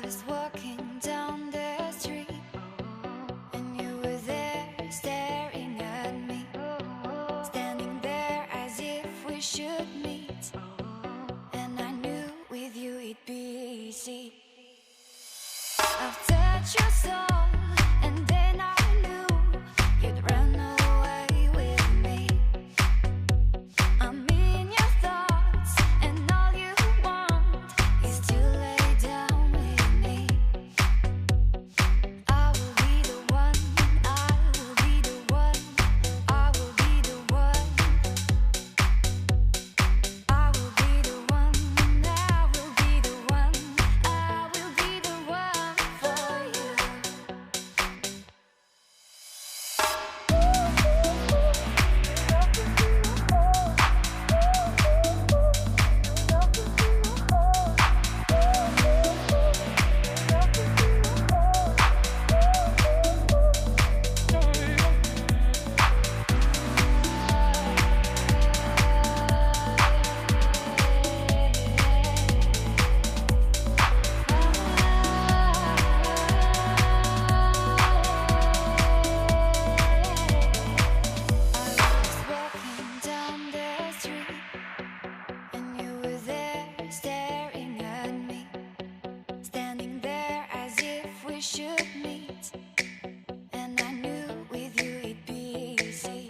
was walking down the street, and you were there staring at me, standing there as if we should meet. And I knew with you it'd be easy. I've touched your soul, and then I knew you'd run away with me. I'm in your thoughts, and all you want is to lay down with me. I will be the one, I will be the one, I will be the one. I will be the one, I will be the one, I will be the one for you. Walking down the street, and you were there staring at me, standing there as if we should meet. And I knew with you it'd be easy.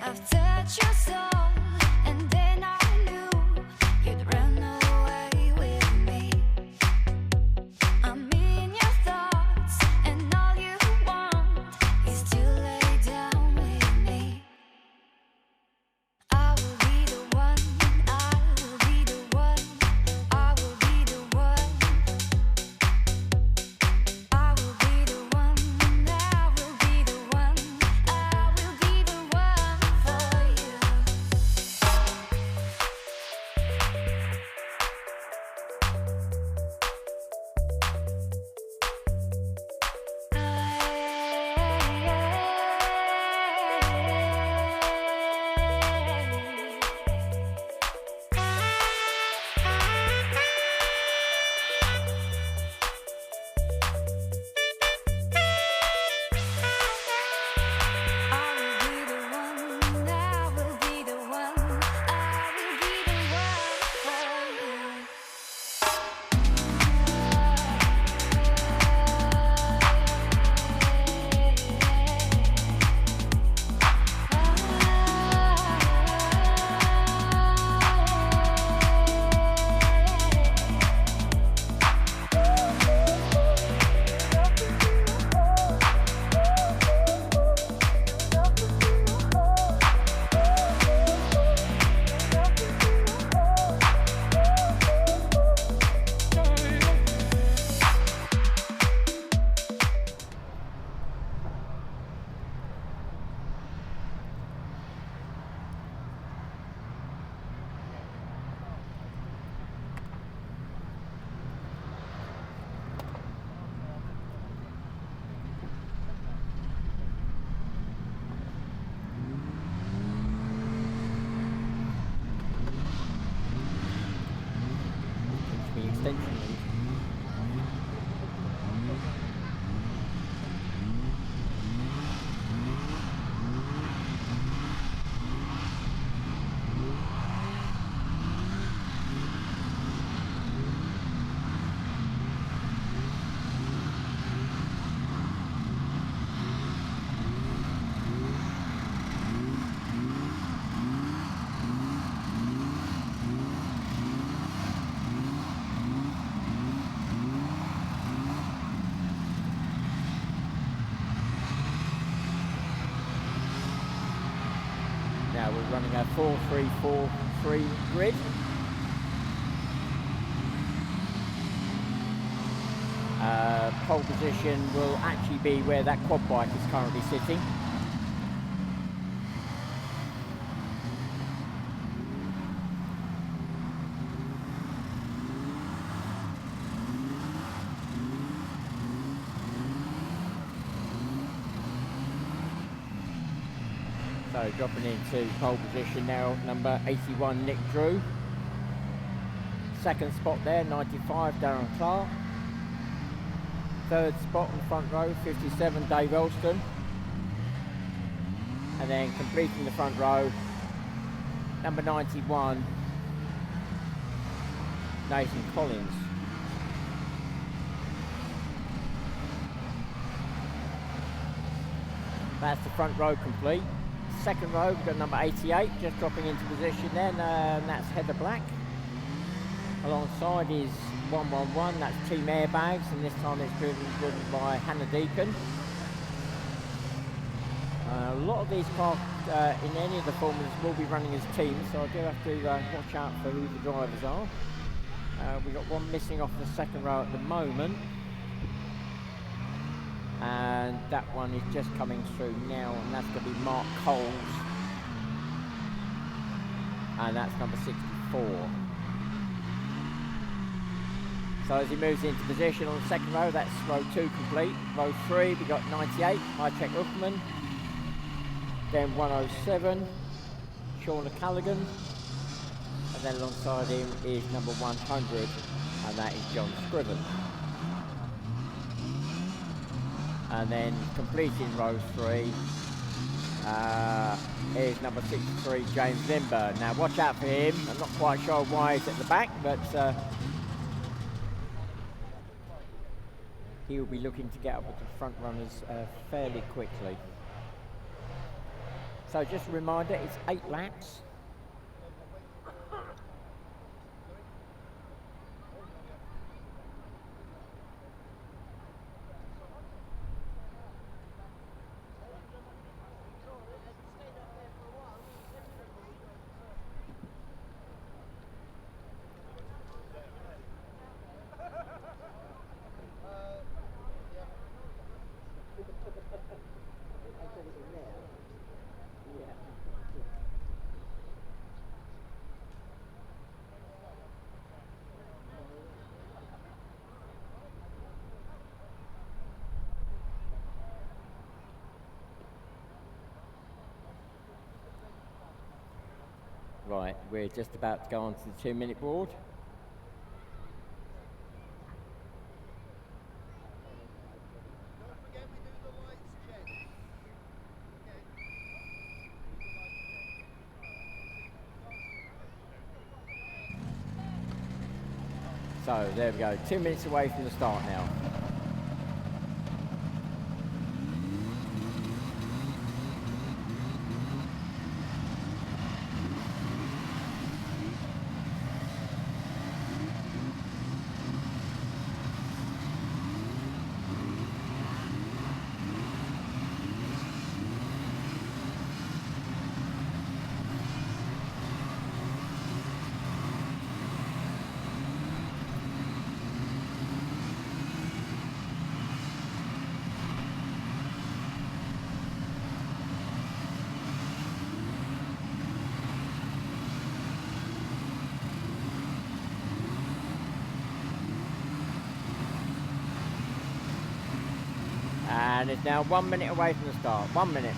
I've touched your soul, and then I knew you'd run away with me. I'm in your thoughts, and all you want is to lay down with me. I will be the one, I will be the one, I will be the one. I will be the one, I will be the one, I will be the one for you. The extension lead. Now we're running a 4-3-4-3 grid. Pole position will actually be where that quad bike is currently sitting. So dropping into pole position now, number 81, Nick Drew. Second spot there, 95, Darren Clark. Third spot on the front row, 57, Dave Elston. And then completing the front row, number 91, Nathan Collins. That's the front row complete. Second row, we've got number 88 just dropping into position there, and that's Heather Black. Alongside is 111, that's Team Airbags, and this time it's driven by Hannah Deacon. A lot of these cars in any of the formulas will be running as teams, so I do have to watch out for who the drivers are. We've got one missing off the second row at the moment, and that one is just coming through now, and that's going to be Mark Coles, and that's number 64. So as he moves into position on the second row, that's row 2 complete. Row 3, we've got 98, Mychek Uffman. Then 107, Shauna Callaghan. And then alongside him is number 100, and that is John Scriven. And then completing row 3 is number 63, James Lindbergh. Now watch out for him. I'm not quite sure why he's at the back, but he will be looking to get up with the front runners fairly quickly. So just a reminder, it's 8 laps. Right, we're just about to go on to the 2-minute board. So there we go, 2 minutes away from the start now. And it's now 1 minute away from the start. 1 minute.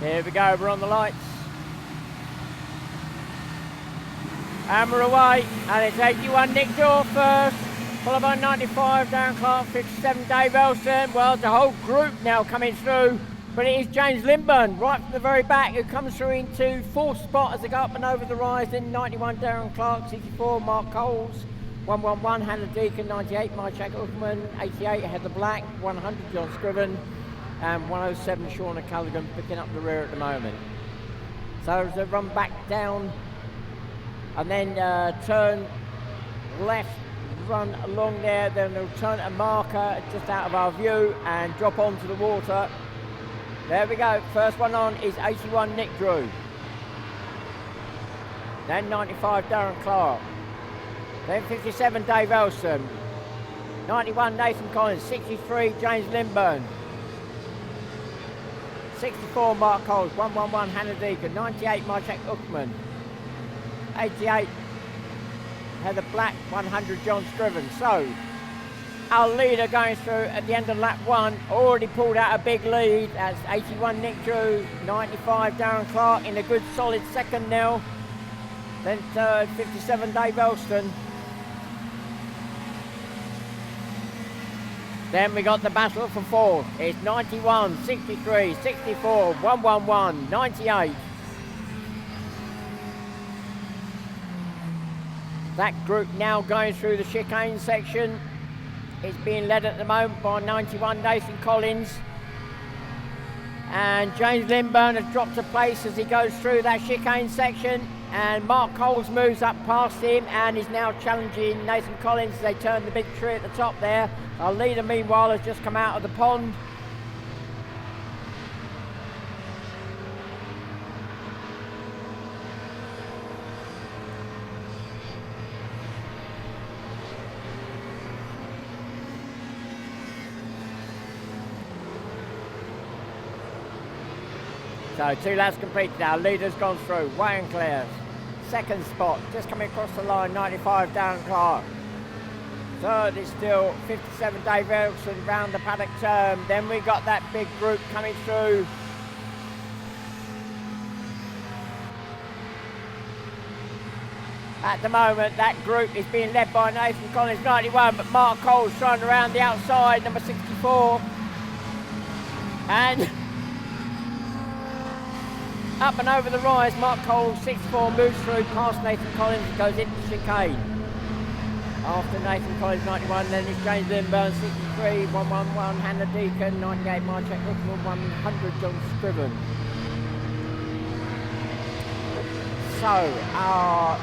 Here we go, we're on the lights. And we're away, and it's 81 Nick Dorr first, followed by 95 Darren Clark, 57 Dave Elston. Well, the whole group now coming through, but it is James Lindburn right from the very back who comes through into 4th spot as they go up and over the rise. Then 91 Darren Clark, 64 Mark Coles, 111 Hannah Deacon, 98 Mychek Uffman, 88 Heather Black, 100 John Scriven, and 107 Shauna Callaghan picking up the rear at the moment. So as they run back down and then turn left, run along there, then they'll turn a marker just out of our view and drop onto the water. There we go, first one on is 81 Nick Drew. then 95 Darren Clark, then 57 Dave Elson, 91 Nathan Collins, 63 James Lindburn, 64 Mark Coles, 111 Hannah Deacon, 98 Marchek Uckman, 88 Heather Black, 100 John Scriven. So our leader going through at the end of lap 1 already pulled out a big lead. That's 81 Nick Drew, 95 Darren Clark in a good solid second now. Then third, 57 Dave Elston. Then we got the battle for fourth. It's 91, 63, 64, 111, 98. That group now going through the chicane section. It's being led at the moment by 91 Nathan Collins. And James Lindburn has dropped a place as he goes through that chicane section. And Mark Coles moves up past him and is now challenging Nathan Collins as they turn the big tree at the top there. Our leader, meanwhile, has just come out of the pond. So 2 laps completed. Our leader's gone through. Wayne Clares, second spot, just coming across the line, 95 Darren Clark. Third is still 57 Dave Erickson round the paddock turn. Then we got that big group coming through. At the moment, that group is being led by Nathan Collins, 91, but Mark Coles trying around the outside, number 64. And up and over the rise, Mark Coles, 64, moves through past Nathan Collins and goes into the chicane. After Nathan Collins, 91, then it's James Lindburn, 63, 111, Hannah Deacon, 98, Marchek Uckman, 100, John Scriven. So, our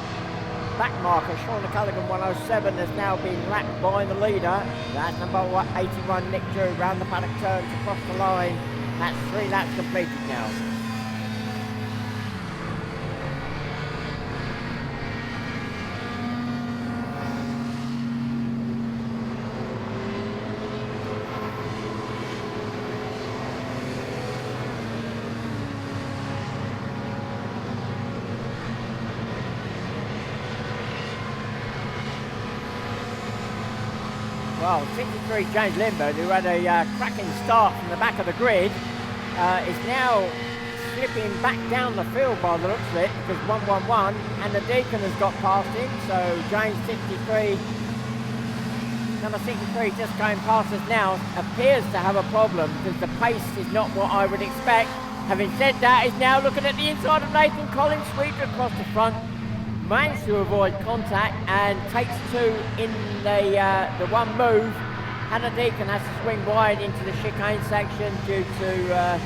back marker, Sean Culligan, 107, has now been lapped by the leader. That's number 81, Nick Drew, round the paddock turn to cross the line. That's 3 laps completed now. Well, 63 James Lindburn, who had a cracking start from the back of the grid, is now slipping back down the field by the looks of it, because 111 and the Deacon has got past him. So James 63, number 63, just going past us now, appears to have a problem because the pace is not what I would expect. Having said that, he's now looking at the inside of Nathan Collins, sweeps across the front, managed to avoid contact and takes 2 in the one move. Hannah Deacon has to swing wide into the chicane section due to,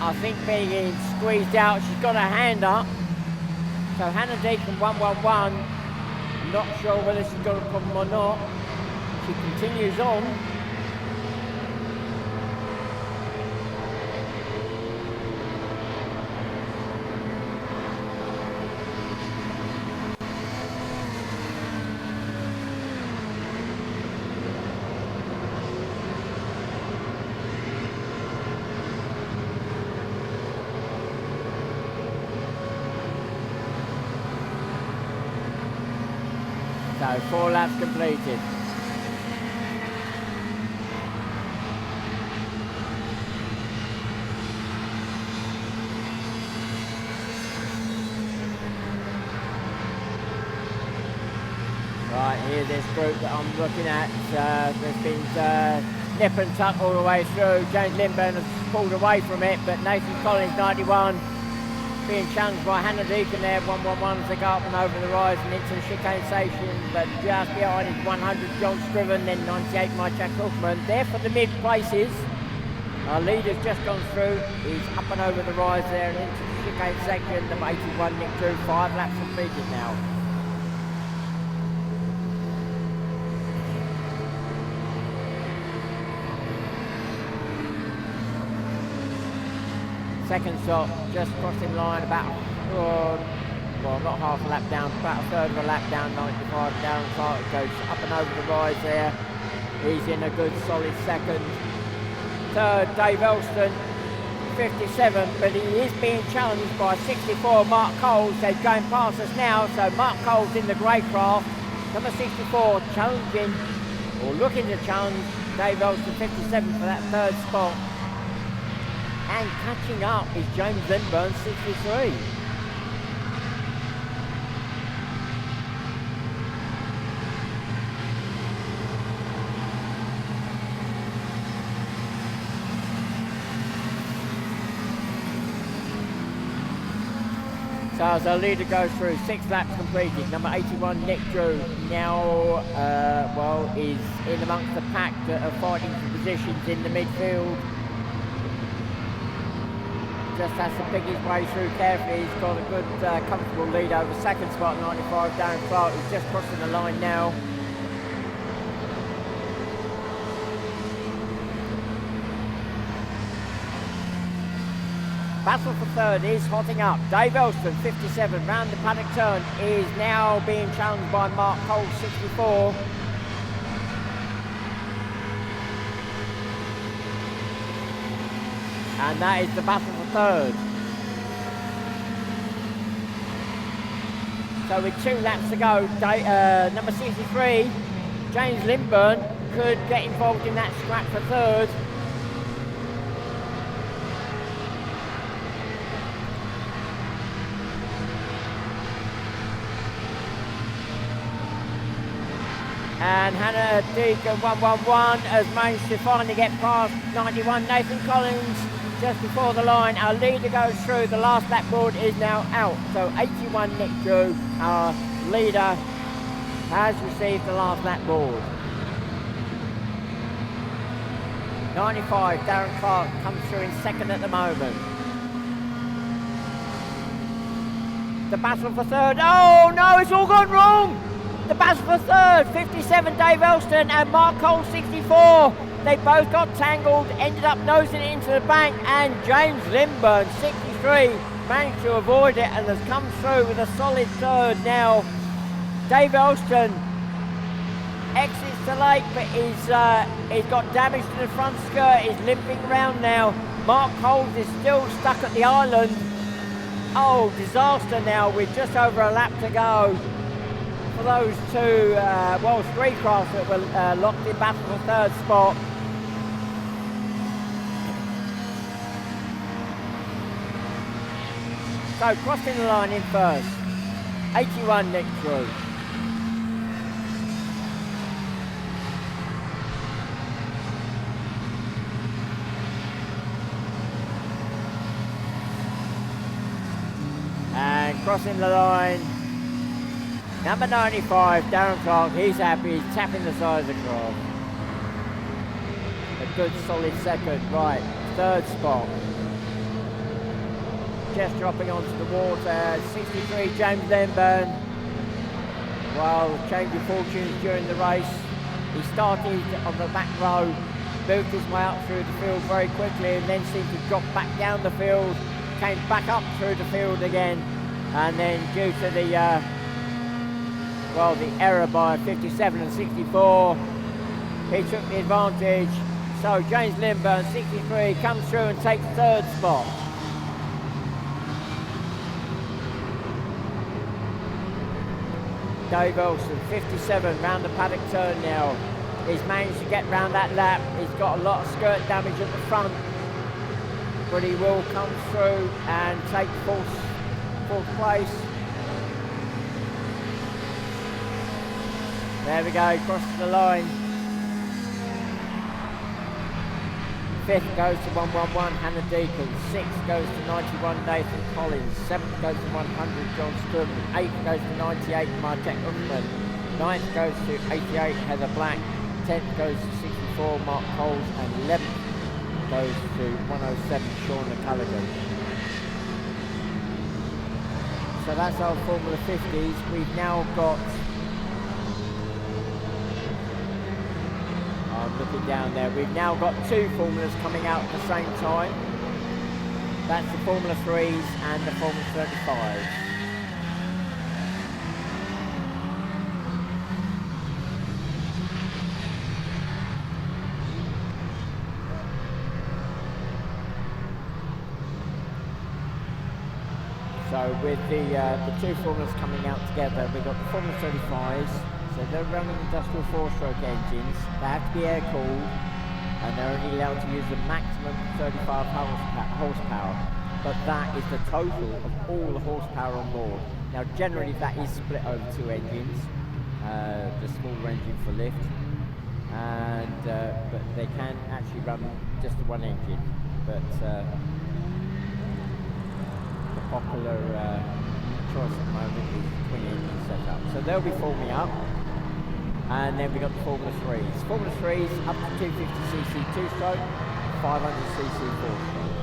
I think, being squeezed out. She's got her hand up. So Hannah Deacon, 111. Not sure whether she's got a problem or not. She continues on. So 4 laps completed. Right, here's this group that I'm looking at. There's been nip and tuck all the way through. James Lindburn has pulled away from it, but Nathan Collins, 91, being challenged by Hannah Deacon there, 111 as they go up and over the rise and into the chicane station, but just behind is 100 John Scriven, then 98 Marchek Uckman. There for the mid places. Our leader's just gone through. He's up and over the rise there and into the chicane section. Number 81 Nick Drew, 5 laps completed now. Second stop, just crossing line about well, not half a lap down, about a third of a lap down, 95 down. Clark goes up and over the rise there. He's in a good solid second. Third, Dave Elston, 57, but he is being challenged by 64, Mark Coles. They're going past us now, so Mark Coles in the grey craft. Number 64 challenging, or looking to challenge, Dave Elston, 57 for that third spot. And catching up is James Lindburn, 63. So as our leader goes through, 6 laps completed. Number 81, Nick Drew, now is in amongst the pack that are fighting for positions in the midfield. Just has to pick his way through carefully. He's got a good, comfortable lead over second spot, 95, Darren Clark. He's just crossing the line now. Battle for third is hotting up. Dave Elston, 57, round the paddock turn, is now being challenged by Mark Cole, 64. And that is the battle for third. So with 2 laps to go, number 63, James Lindburn, could get involved in that scrap for third. And Hannah Deacon 111 has managed to finally get past 91. Nathan Collins just before the line. Our leader goes through. The last lap board is now out. So 81 Nick Drew, our leader, has received the last lap board. 95 Darren Clark comes through in second at the moment. The battle for third. Oh no, it's all gone wrong! The battle for third, 57 Dave Elston and Mark Cole, 64. They both got tangled, ended up nosing it into the bank, and James Lindburn, 63, managed to avoid it and has come through with a solid third now. Dave Elston exits the lake, but he's got damage to the front skirt, he's limping around now. Mark Cole is still stuck at the island. Oh, disaster now with just over a lap to go. For those 2, 3 crafts that were locked in battle for third spot. So crossing the line in first, 81 Nick Drew. And crossing the line, number 95, Darren Clark, he's happy, he's tapping the side of the craft. A good solid second, right, third spot. Just dropping onto the water, 63 James Lindburn. Well, change of fortunes during the race. He started on the back row, moved his way up through the field very quickly and then seemed to drop back down the field, came back up through the field again, and then due to the error by 57 and 64, he took the advantage. So James Lindburn, 63, comes through and takes third spot. Dave Olsen, 57, round the paddock turn now. He's managed to get round that lap. He's got a lot of skirt damage at the front, but he will come through and take fourth place. There we go, crosses the line. Fifth goes to 111, Hannah Deacon. Sixth goes to 91, Nathan Collins. Seventh goes to 100, John Sturman. Eighth goes to 98, Martek Uckman. Ninth goes to 88, Heather Black. 10th goes to 64, Mark Coles. And 11th goes to 107, Shauna Callaghan. So that's our Formula 50s. We've now got, I'm looking down there, we've now got 2 formulas coming out at the same time. That's the Formula 3s and the Formula 35s. So with the two formulas coming out together, we've got the Formula 35s, so they're running industrial four-stroke engines. They have to be air-cooled, and they're only allowed to use a maximum 35 horsepower. But that is the total of all the horsepower on board. Now generally that is split over two engines, the smaller engine for lift, and but they can actually run just the one engine. But the popular choice at the moment is twin engine setup. So they'll be forming up, and then we've got the Formula 3s. Formula 3s up to 250cc two-stroke, 500cc four-stroke.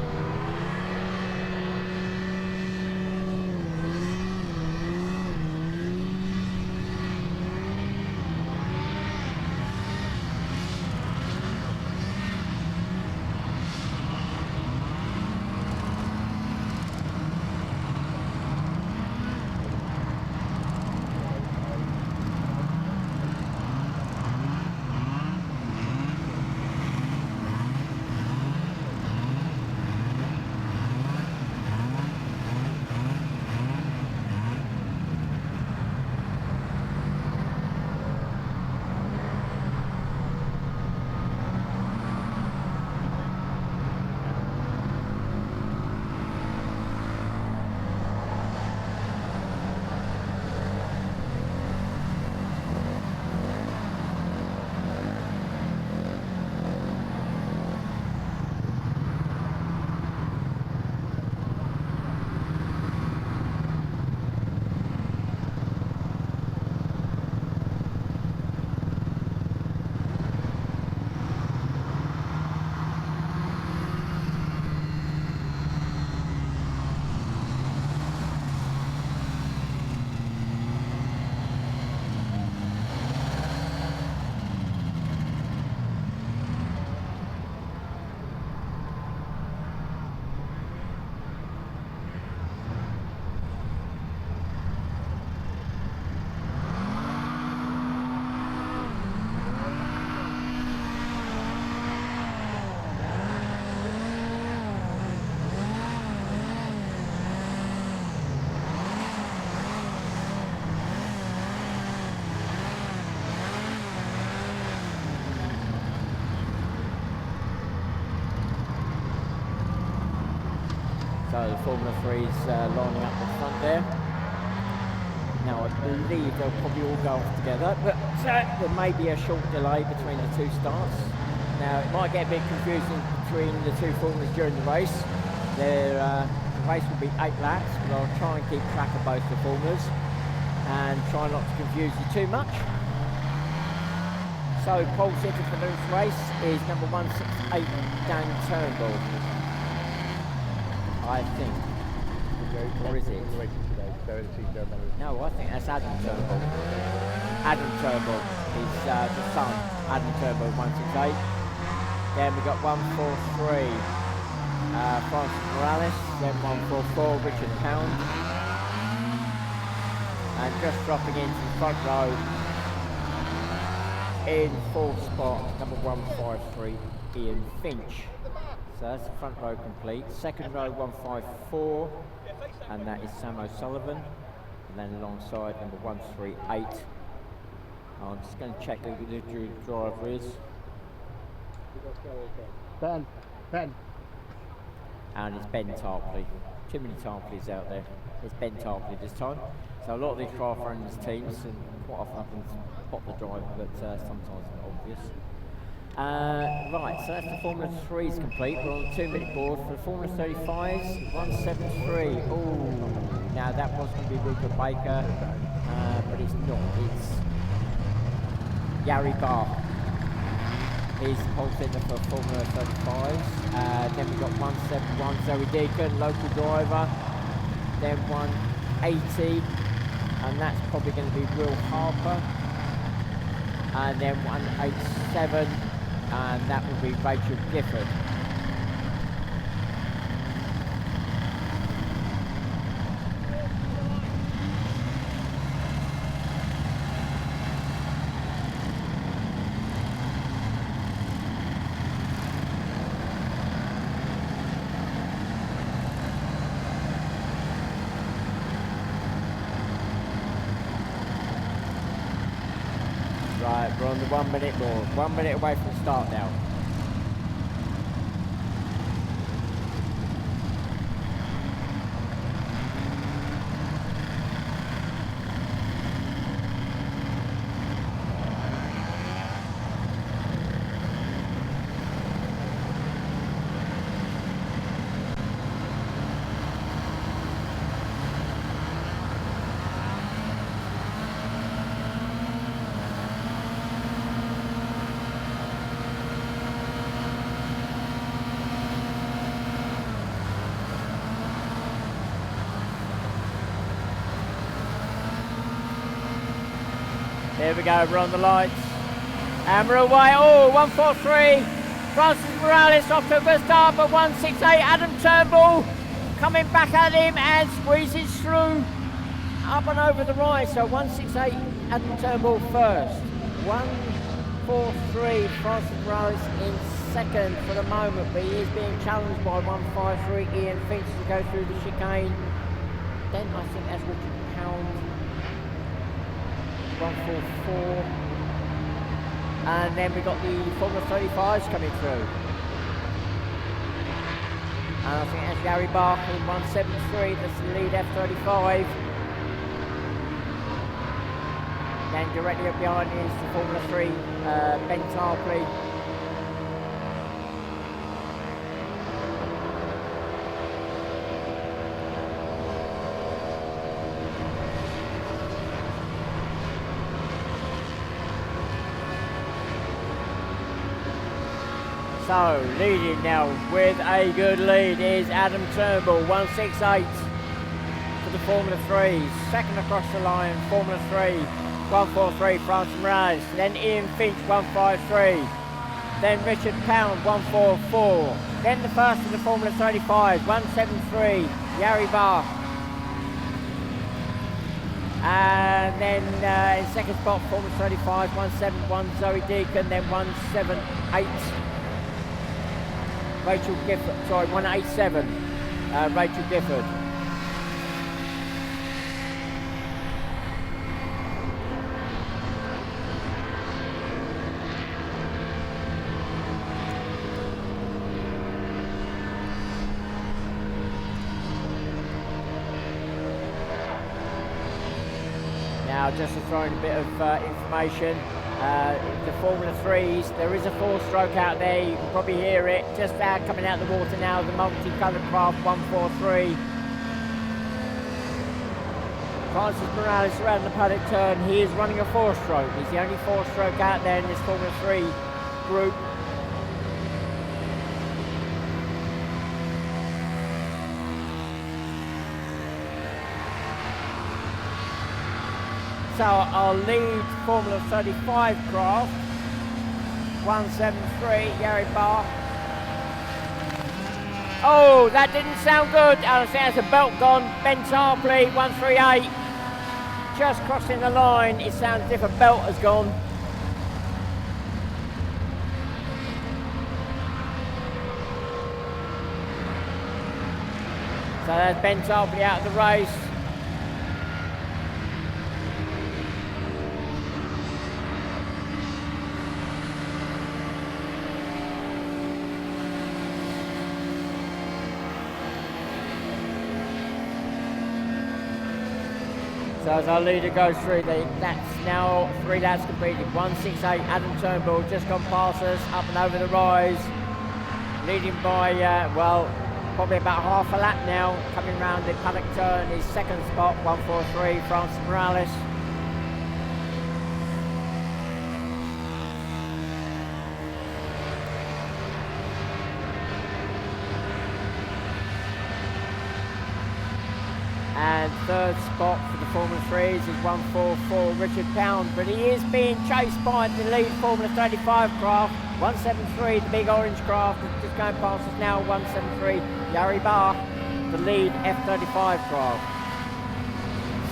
So the Formula 3's lining up the front there. Now I believe they'll probably all go off together, but there may be a short delay between the two starts. Now it might get a bit confusing between the two formulas during the race. The race will be 8 laps, but I'll try and keep track of both the formulas and try not to confuse you too much. So pole sitter for this race is number 168, Dan Turnbull, I think. Or is it? No, I think that's Adam Turnbull. Adam Turnbull is the son, Adam Turnbull, 168. Then we got 143, Francis Morales. Then 144, Richard Pound. And just dropping into the front row in 4th spot, number 153, Ian Finch. So that's the front row complete. Second row 154, and that is Sam O'Sullivan. And then alongside number 138. I'm just going to check who the driver is. Ben. And it's Ben Tarpley. Too many Tarpleys out there. It's Ben Tarpley this time. So a lot of these trial-friendly teams, and quite often I can spot the driver, but sometimes it's not obvious. Right, so that's the Formula 3's complete. We're on the 2-minute board for the Formula 35s, 173. Oh, now that was going to be Rupert Baker, but it's not. It's Gary Barr. He's the pole sitter for Formula 35s. Then we've got 171, Zoe Deacon, local driver. Then 180, and that's probably going to be Will Harper. And then 187. And that will be Rachel Gifford. under 1 minute more. 1 minute away from the start now. Here we go, we're on the lights. And we're away. Oh, 143. Francis Morales off to a good start, but 168. Adam Turnbull coming back at him and squeezes through up and over the right. So 168, Adam Turnbull first. 143, Francis Morales in second for the moment, but he is being challenged by 153, Ian Finch, to go through the chicane. Then I think that's Richard Pound. 144, and then we got the Formula 35s coming through, and I think that's Gary Barker in 173, that's the lead F35. Then directly up behind is the Formula 3 Ben Tarpley. So, leading now with a good lead is Adam Turnbull, 168 for the Formula 3s. Second across the line, Formula 3, 143, Francis Morales. Then Ian Finch, 153. Then Richard Pound, 144. Then the first of the Formula 35s, 173, Gary Barr. And then in second spot, Formula 35, 171, Zoe Deacon. Then 178. Rachel Gifford, sorry, 187, Rachel Gifford. Now, just to throw in a bit of information, the Formula 3s, there is a 4-stroke out there, you can probably hear it, just coming out of the water now, the multicoloured craft 143. Francis Morales around the paddock turn, he is running a 4-stroke, he's the only 4-stroke out there in this Formula 3 group. So our lead Formula 35 craft, 173, Gary Barr. Oh, that didn't sound good. I think that's a belt gone. Ben Tarpley, 138. Just crossing the line. It sounds as if a belt has gone. So there's Ben Tarpley out of the race. So as our leader goes through, that's now 3 laps completed. 168, Adam Turnbull just gone past us, up and over the rise. Leading by, well, probably about half a lap now. Coming round the paddock turn, his second spot, 143, Francis Morales. And third spot for the Formula 3s is 144, Richard Pound, but he is being chased by the lead Formula 35 craft, 173, the big orange craft, just going past us now, 173, Gary Barr, the lead F35 craft.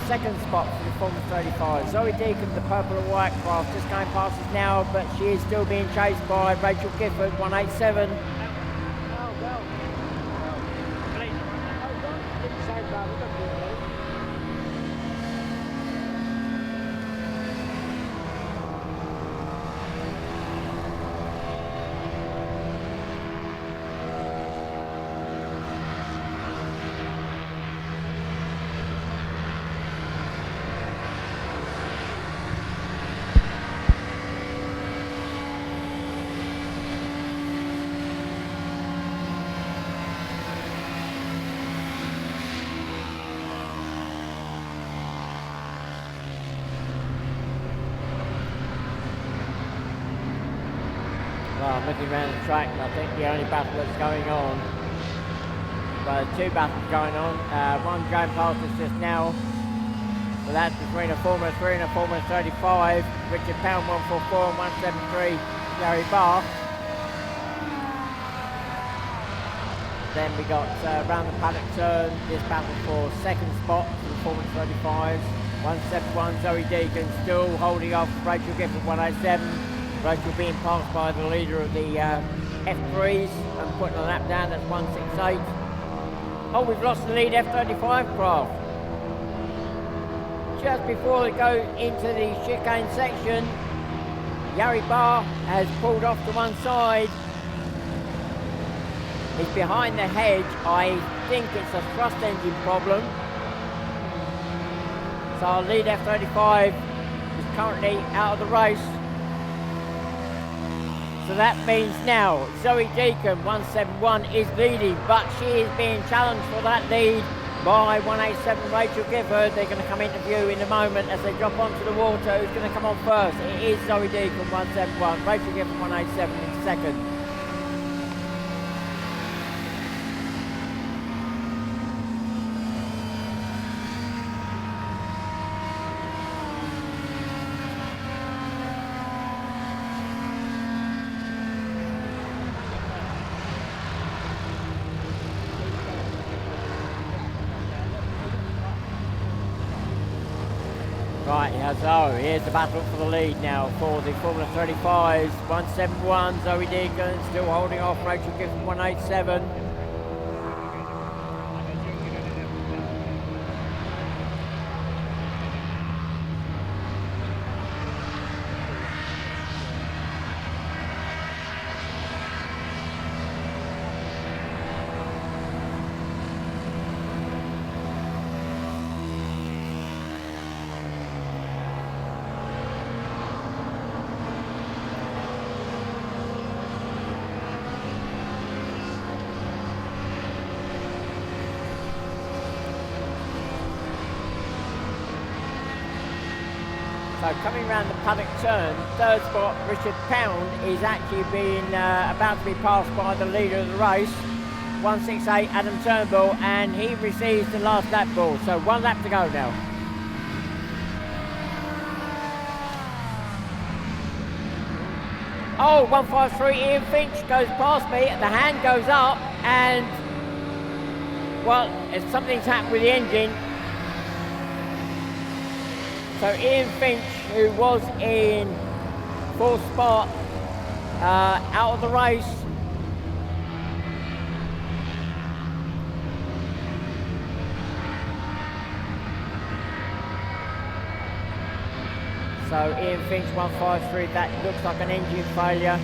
Second spot for the Formula 35, Zoe Deacon, the purple and white craft, just going past us now, but she is still being chased by Rachel Gifford, 187. looking around the track, and I think the only battle that's going on, well, there's two battles going on. One going past us just now, so that's between a Formula 3 and a Formula 35. Richard Pound 144 and 173, Gary Barr. Then we got round the paddock turn, this battle for second spot for the Formula 35s. 171, Zoe Deacon still holding off Rachel Gifford 187. Rachel being passed by the leader of the F3s and putting a lap down, that's 168. Oh, we've lost the lead F35 craft. Just before they go into the chicane section, Gary Barr has pulled off to one side. He's behind the hedge. I think it's a thrust engine problem. So our lead F35 is currently out of the race. So that means now Zoe Deacon 171 is leading, but she is being challenged for that lead by 187 Rachel Gifford. They're going to come into view in a moment as they drop onto the water. Who's going to come on first? It is Zoe Deacon 171, Rachel Gifford 187 in second. Right, so here's the battle for the lead now for the Formula 35s. 171, Zoe Deacon still holding off Rachel Gifford 187. So coming round the paddock turn, third spot, Richard Pound is actually being about to be passed by the leader of the race, 168 Adam Turnbull, and he receives the last lap ball. So one lap to go now. Oh, 153 Ian Finch goes past me, the hand goes up, and well, something's happened with the engine. So Ian Finch, who was in fourth spot, out of the race. So Ian Finch 153, that looks like an engine failure.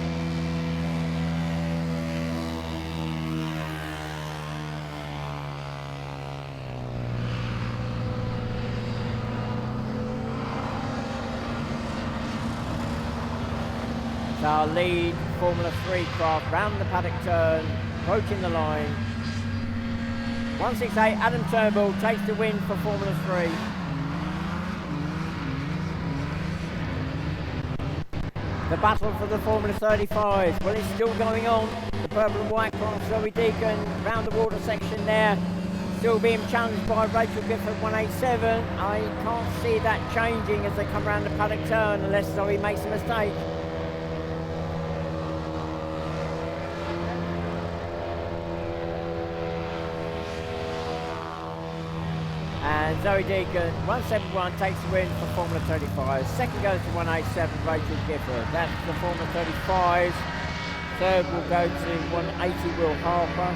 So our lead Formula 3 craft round the paddock turn, approaching the line. 168 Adam Turnbull takes the win for Formula 3. The battle for the Formula 35s, well, it's still going on. The purple and white craft, Zoe Deacon, round the water section there, still being challenged by Rachel Gifford 187. I can't see that changing as they come round the paddock turn unless Zoe makes a mistake. And Zoe Deacon, 171, takes the win for Formula 35. Second goes to 187, Rachel Gifford. That's the Formula 35s. Third will go to 180, Will Harper.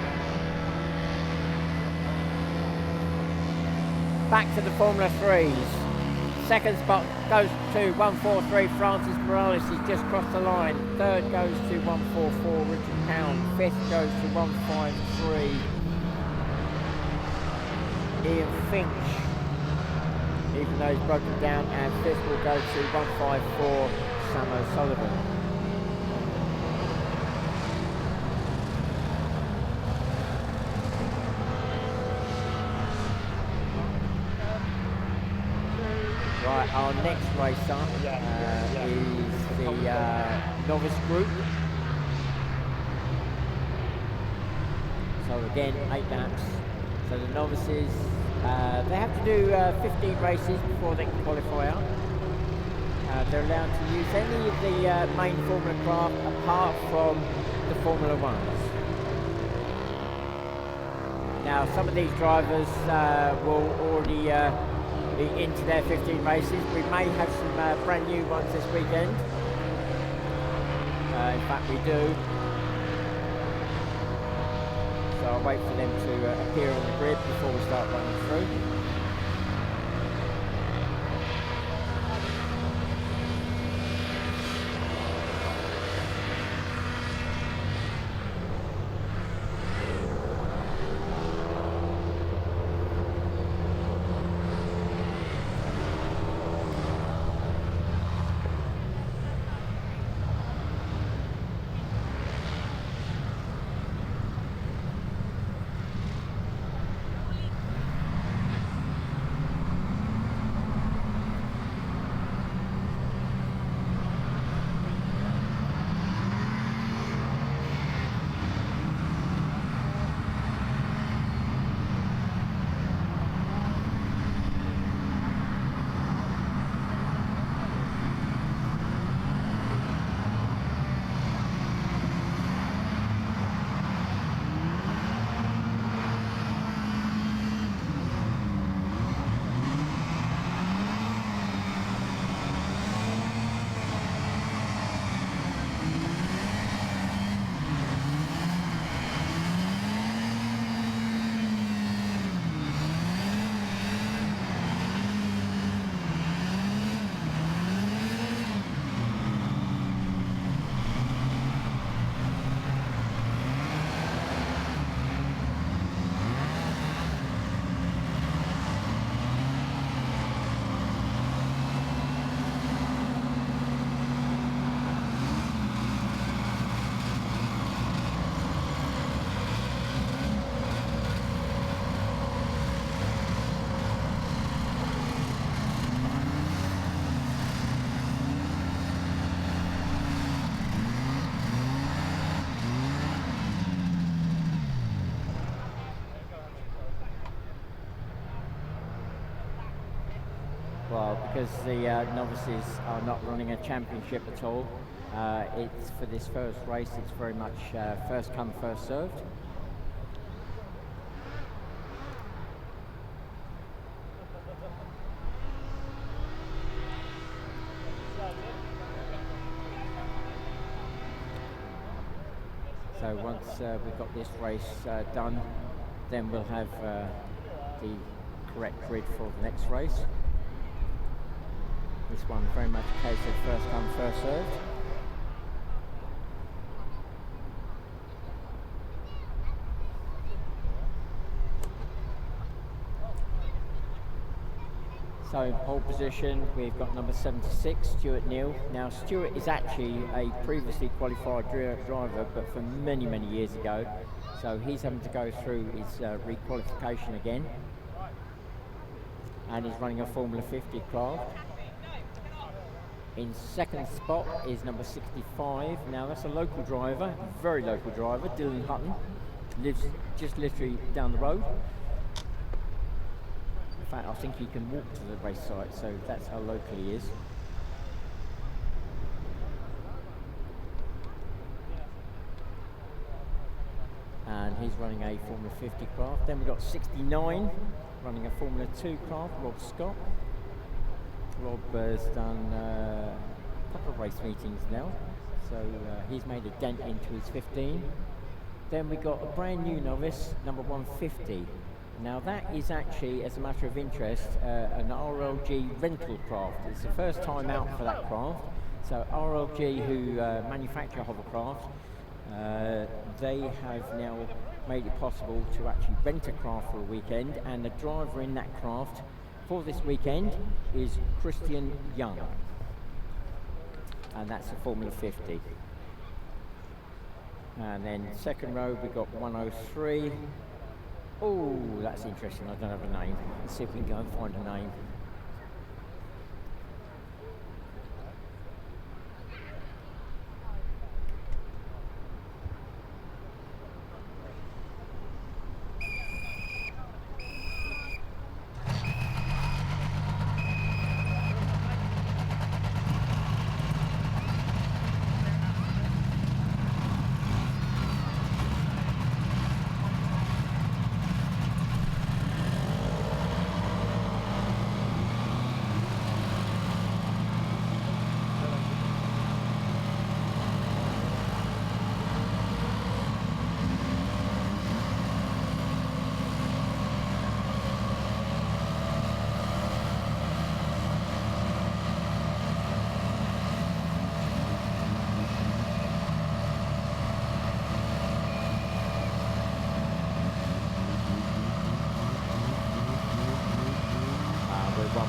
Back to the Formula 3s. Second spot goes to 143, Francis Morales. He's just crossed the line. Third goes to 144, Richard Pound. Fifth goes to 153. Ian Finch, even though he's broken down, and fifth will go to 154, Sam O'Sullivan. Right, our next race up is the novice group. So again, 8 laps. So the novices, they have to do 15 races before they can qualify out. They're allowed to use any of the main Formula craft apart from the Formula Ones. Now, some of these drivers will already be into their 15 races. We may have some brand new ones this weekend. In fact, we do. So I'll wait for them to appear on the grid before we start running through. Well, because the novices are not running a championship at all, it's for this first race, it's very much first come, first served. So once we've got this race done, then we'll have the correct grid for the next race. This one very much a case of first come, first served. So in pole position, we've got number 76, Stuart Neal. Now Stuart is actually a previously qualified driver, but from many, many years ago. So he's having to go through his re-qualification again. And he's running a Formula 50 craft. In second spot is number 65. Now that's a local driver, very local driver, Dylan Hutton. Lives just literally down the road. In fact, I think he can walk to the race site, so that's how local he is. And he's running a Formula 50 craft. Then we've got 69, running a Formula 2 craft, Rob Scott. Rob has done a couple of race meetings now, so he's made a dent into his 15. Then we got a brand new novice, number 150. Now that is actually, as a matter of interest, an RLG rental craft. It's the first time out for that craft. So RLG, who manufacture Hovercraft, they have now made it possible to actually rent a craft for a weekend, and the driver in that craft for this weekend is Christian Young, and that's a Formula 50. And then second row we've got 103. Oh, that's interesting, I don't have a name. Let's see if we can go and find a name.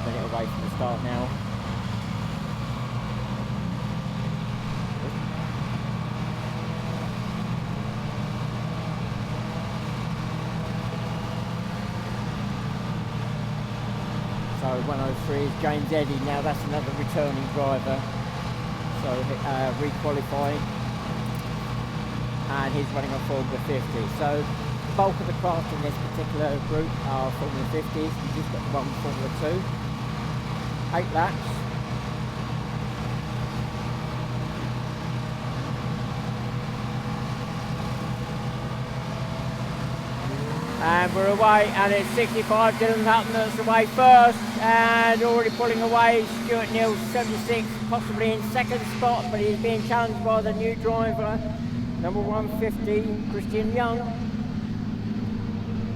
minute away from the start now. So 103 is James Eddy now, that's another returning driver. So re-qualifying. And he's running on Formula 50. So the bulk of the craft in this particular group are Formula 50s. We've just got the one Formula 2. 8 laps. And we're away, and it's 65, Dylan Hutton that's away first, and already pulling away, Stuart Neal 76, possibly in second spot, but he's being challenged by the new driver, number 150, Christian Young,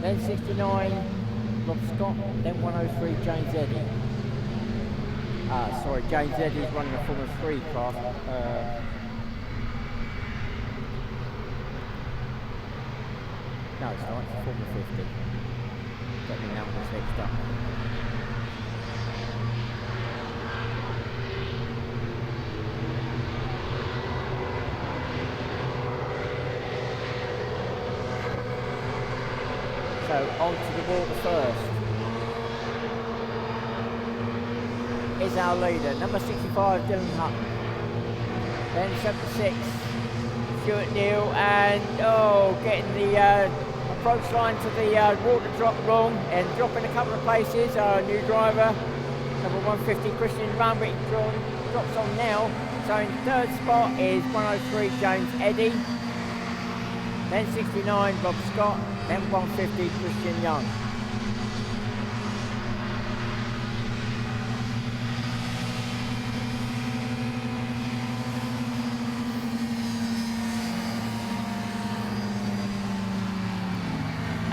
then 69, Rob Scott, then 103, James Eddy. Sorry, James Eddy is running a Formula 3 class. No, it's not, it's a Formula 50. Get me numbers mixed up. So, onto the water first. Is our leader, number 65, Dylan Hutton. Then 76, Stuart Neal, and getting the approach line to the water drop wrong and dropping a couple of places. Our new driver, number 150, Christian Young, but he drops on now. So in third spot is 103, James Eddy, then 69, Bob Scott, then 150, Christian Young.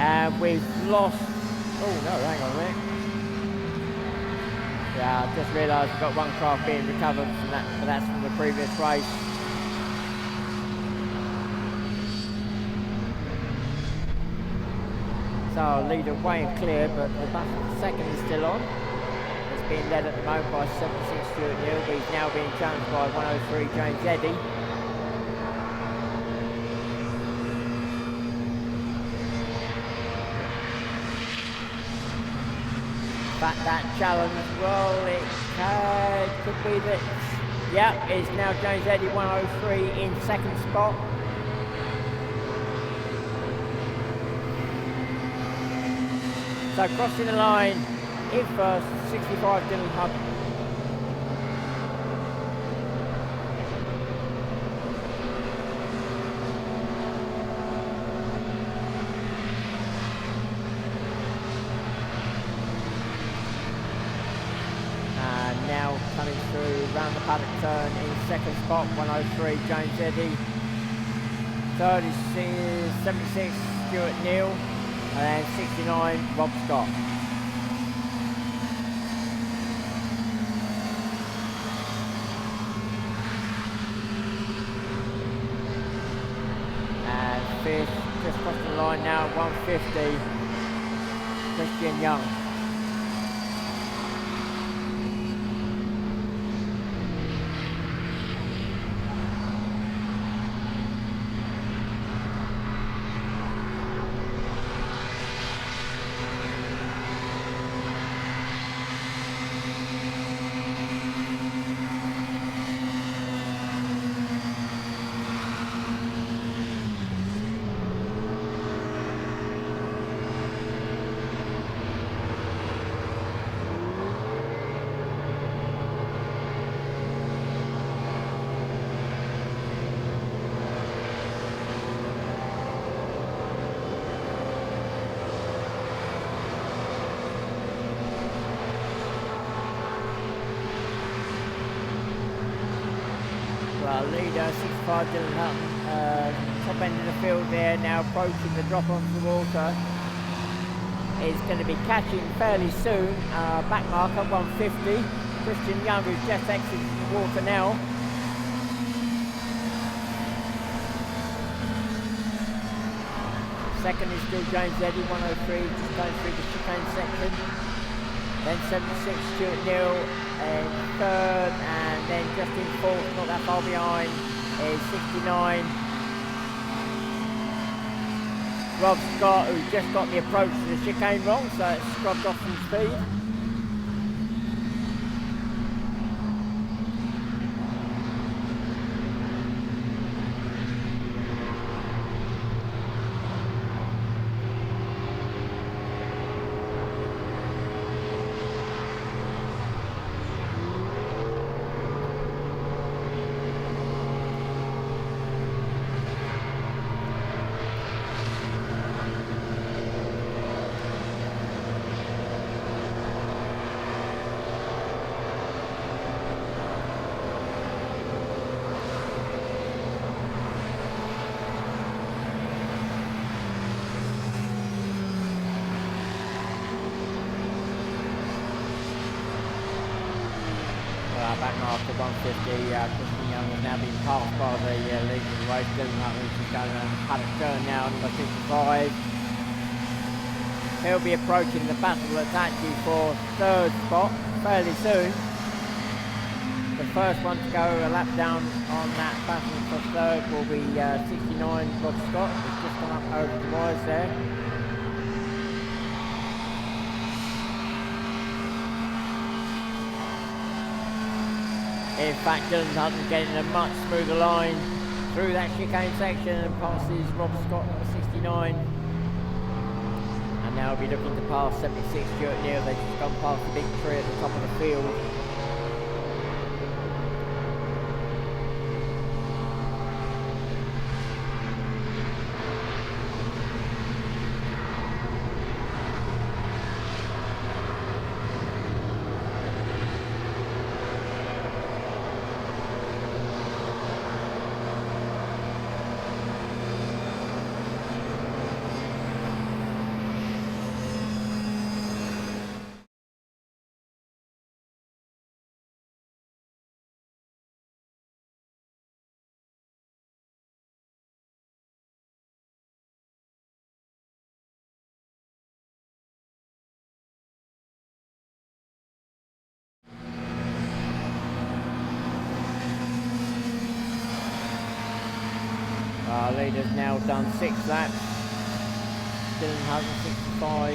And we've lost, oh no, hang on a minute. Yeah, I just realised we've got one craft being recovered from that, but that's from the previous race. So our leader way and clear, but the second is still on. It's being led at the moment by 76 Stuart Neal, but he's now being challenged by 103 James Eddy. But that challenge, well, it could be that, yeah, it's now James Eddy 103 in second spot. So crossing the line in first, 65 Dylan Hutton. Now coming through round the paddock turn in second spot, 103 James Eddy, third is 76 Stuart Neal, and then 69 Rob Scott. And fifth, just crossing the line now, 150 Christian Young. Leader 65 Dylan Hutton, top end of the field there, now approaching the drop onto the water. Is going to be catching fairly soon. Back marker 150. Christian Young, who's just exited the water now. Second is still James Eddy 103, just going through the chicane section. Then 76 Stuart Neal in third, and then just in fourth, not that far behind, is 69 Rob Scott, who just got the approach to the chicane wrong, so it's scrubbed off some speed. Back after 150, Christian Young has now been passed by the leader of the race. Dylan Hutton is going to paddock turn now, number 55. He'll be approaching the battle that's actually for third spot fairly soon. The first one to go a lap down on that battle for third will be 69 Rod Scott, who's just gone up over the wires there. In fact, Dylan Hutton getting a much smoother line through that chicane section and passes Rob Scott at 69. And now we'll be looking to pass 76 Stuart Neal. They've just gone past the big tree at the top of the field. Our leader's now done 6 laps. Dylan Hutton 65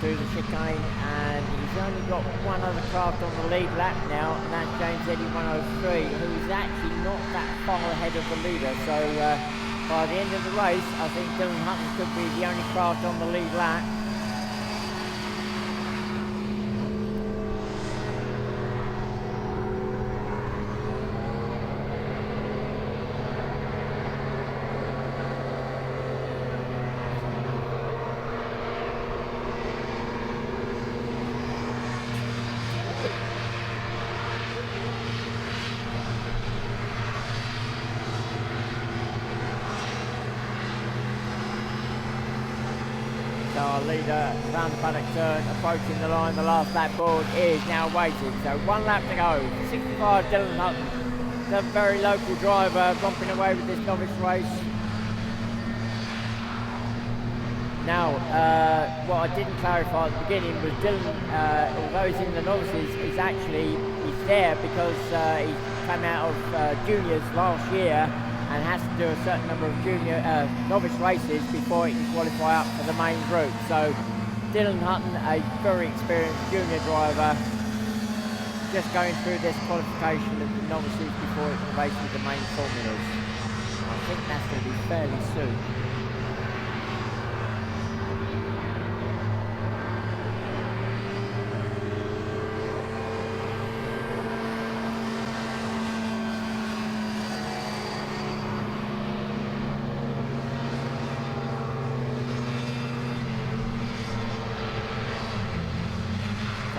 through the chicane, and he's only got one other craft on the lead lap now, and that's James Eddy 103, who's actually not that far ahead of the leader. So by the end of the race, I think Dylan Hutton could be the only craft on the lead lap. Our leader round the paddock turn, approaching the line. The last lap board is now waiting, so 1 lap to go. 65 Dylan Hutton, the very local driver, romping away with this novice race. Now, what I didn't clarify at the beginning was Dylan, although he's in the novices, he's there because he came out of juniors last year and has to do a certain number of junior novice races before he can qualify up for the main group. So Dylan Hutton, a very experienced junior driver, just going through this qualification of the novices before he can race with the main formulas. I think that's going to be fairly soon.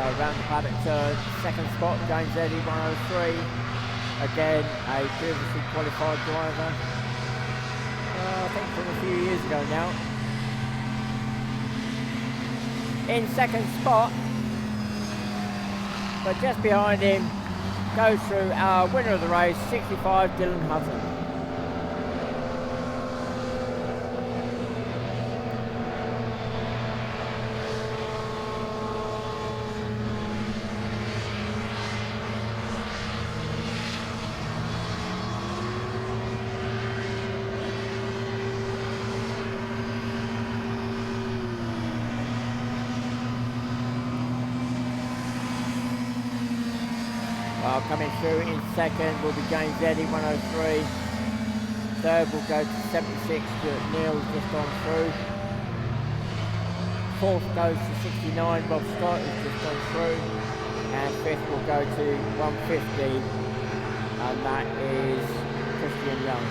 Around the paddock turn, second spot, James Eddy 103. Again, a previously qualified driver. I think from a few years ago now. In second spot, but just behind him goes through our winner of the race, 65 Dylan Hutton. Well, coming through in second will be James Eddy, 103. Third will go to 76, Stuart Neal's just gone through. Fourth goes to 69, Bob Scott has just gone through. And fifth will go to 150, and that is Christian Young.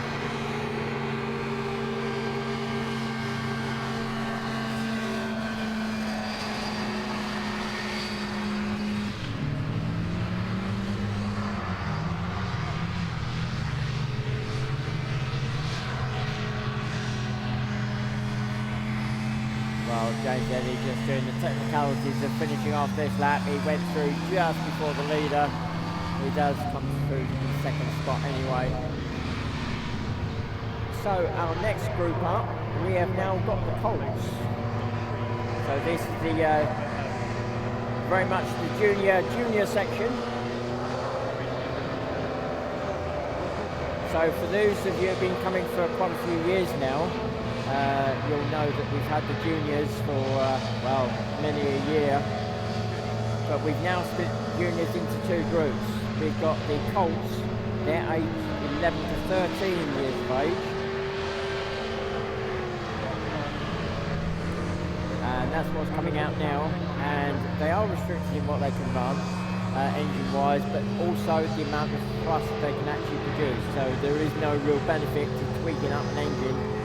Well, James Eddy just doing the technicalities of finishing off this lap. He went through just before the leader. He does come through the second spot anyway. So our next group up, we have now got the Colts. So this is the very much the junior section. So for those of you who have been coming for quite a few years now, you'll know that we've had the juniors for, well, many a year. But we've now split juniors into two groups. We've got the Colts, they're aged 11 to 13 years of age. And that's what's coming out now. And they are restricted in what they can run, engine-wise, but also the amount of thrust they can actually produce. So there is no real benefit to tweaking up an engine.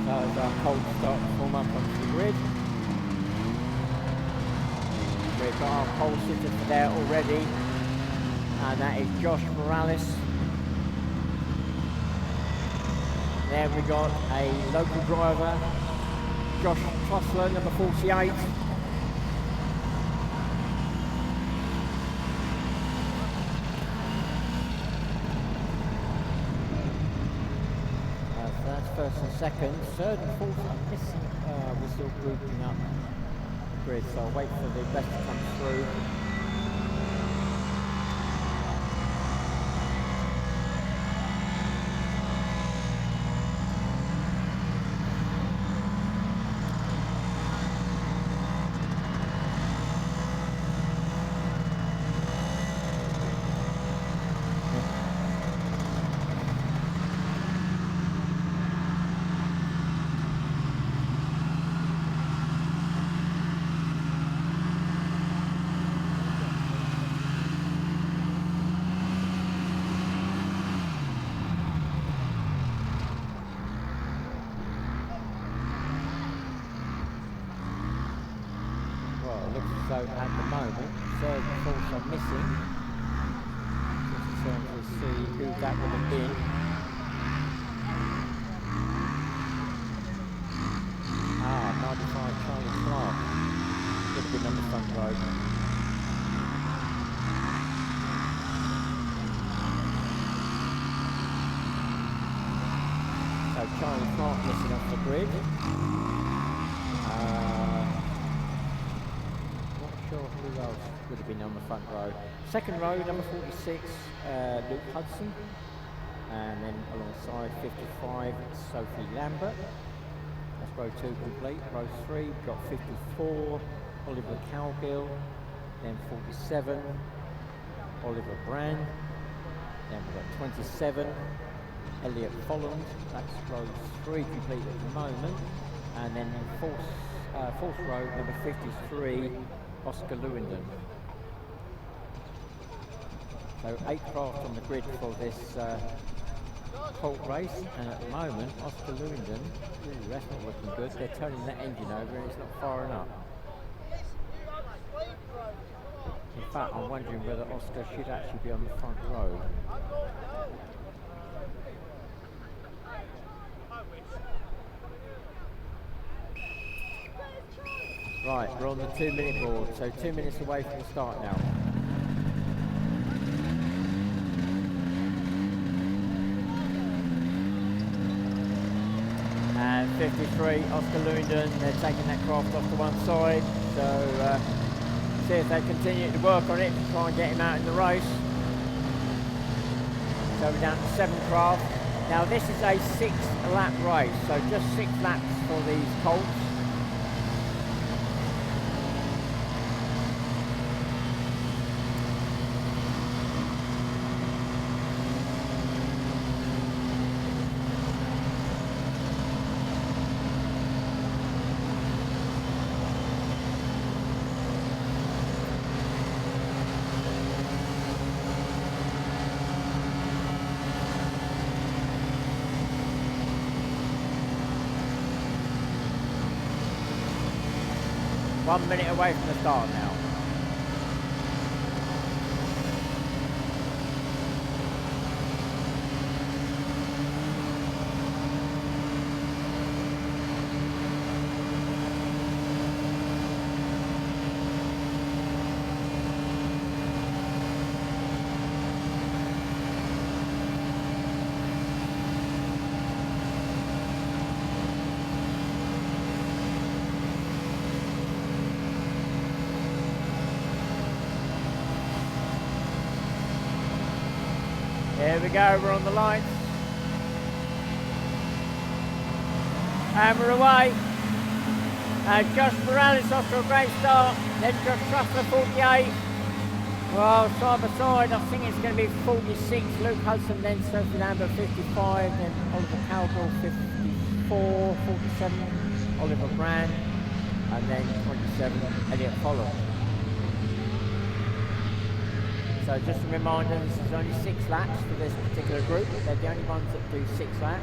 As our Colts start to form up onto the grid. We've got our pole sitter for there already, and that is Josh Morales. There we got a local driver, Josh Trussler, number 48. First and second, third and fourth are missing. We're still grouping up the grid, so I'll wait for the best to come through. So at the moment, third and fourth are missing. Just trying to see who that would have been. Ah, 95 Charlie Clark. Could have been on the front row. So Charlie Clark missing off the grid. Not sure who who else would have been on the front row? Second row, number 46, Luke Hudson. And then alongside 55, Sophie Lambert. That's row 2 complete. Row 3, we've got 54, Oliver Cowgill. Then 47, Oliver Brand. Then we've got 27, Elliot Folland. That's row 3 complete at the moment. And then in fourth row, number 53, Oscar Lewindon. So 8 craft on the grid for this colt race, and at the moment, Oscar Lewindon, that's not looking good. They're turning that engine over and it's not far enough. In fact, I'm wondering whether Oscar should actually be on the front row. Right, we're on the 2-minute board, so 2 minutes away from the start now. And 53, Oscar Lewindon, they're taking that craft off to one side, so see if they continue to work on it to try and get him out in the race. So we're down to 7 craft. Now this is a 6-lap race, so just 6 laps for these colts. One minute away from the start now. Here we go, we're on the line. And we're away. Josh Morales off to a great start. Then Josh Trussler 48. Well, side by side, I think it's going to be 46. Luke Hudson, then Sophie Lambert 55. Then Oliver Cowgill 54, 47. Oliver Brand. And then 27, Elliot Folland. So just a reminder, this is only 6 laps for this particular group. They're the only ones that do 6 laps.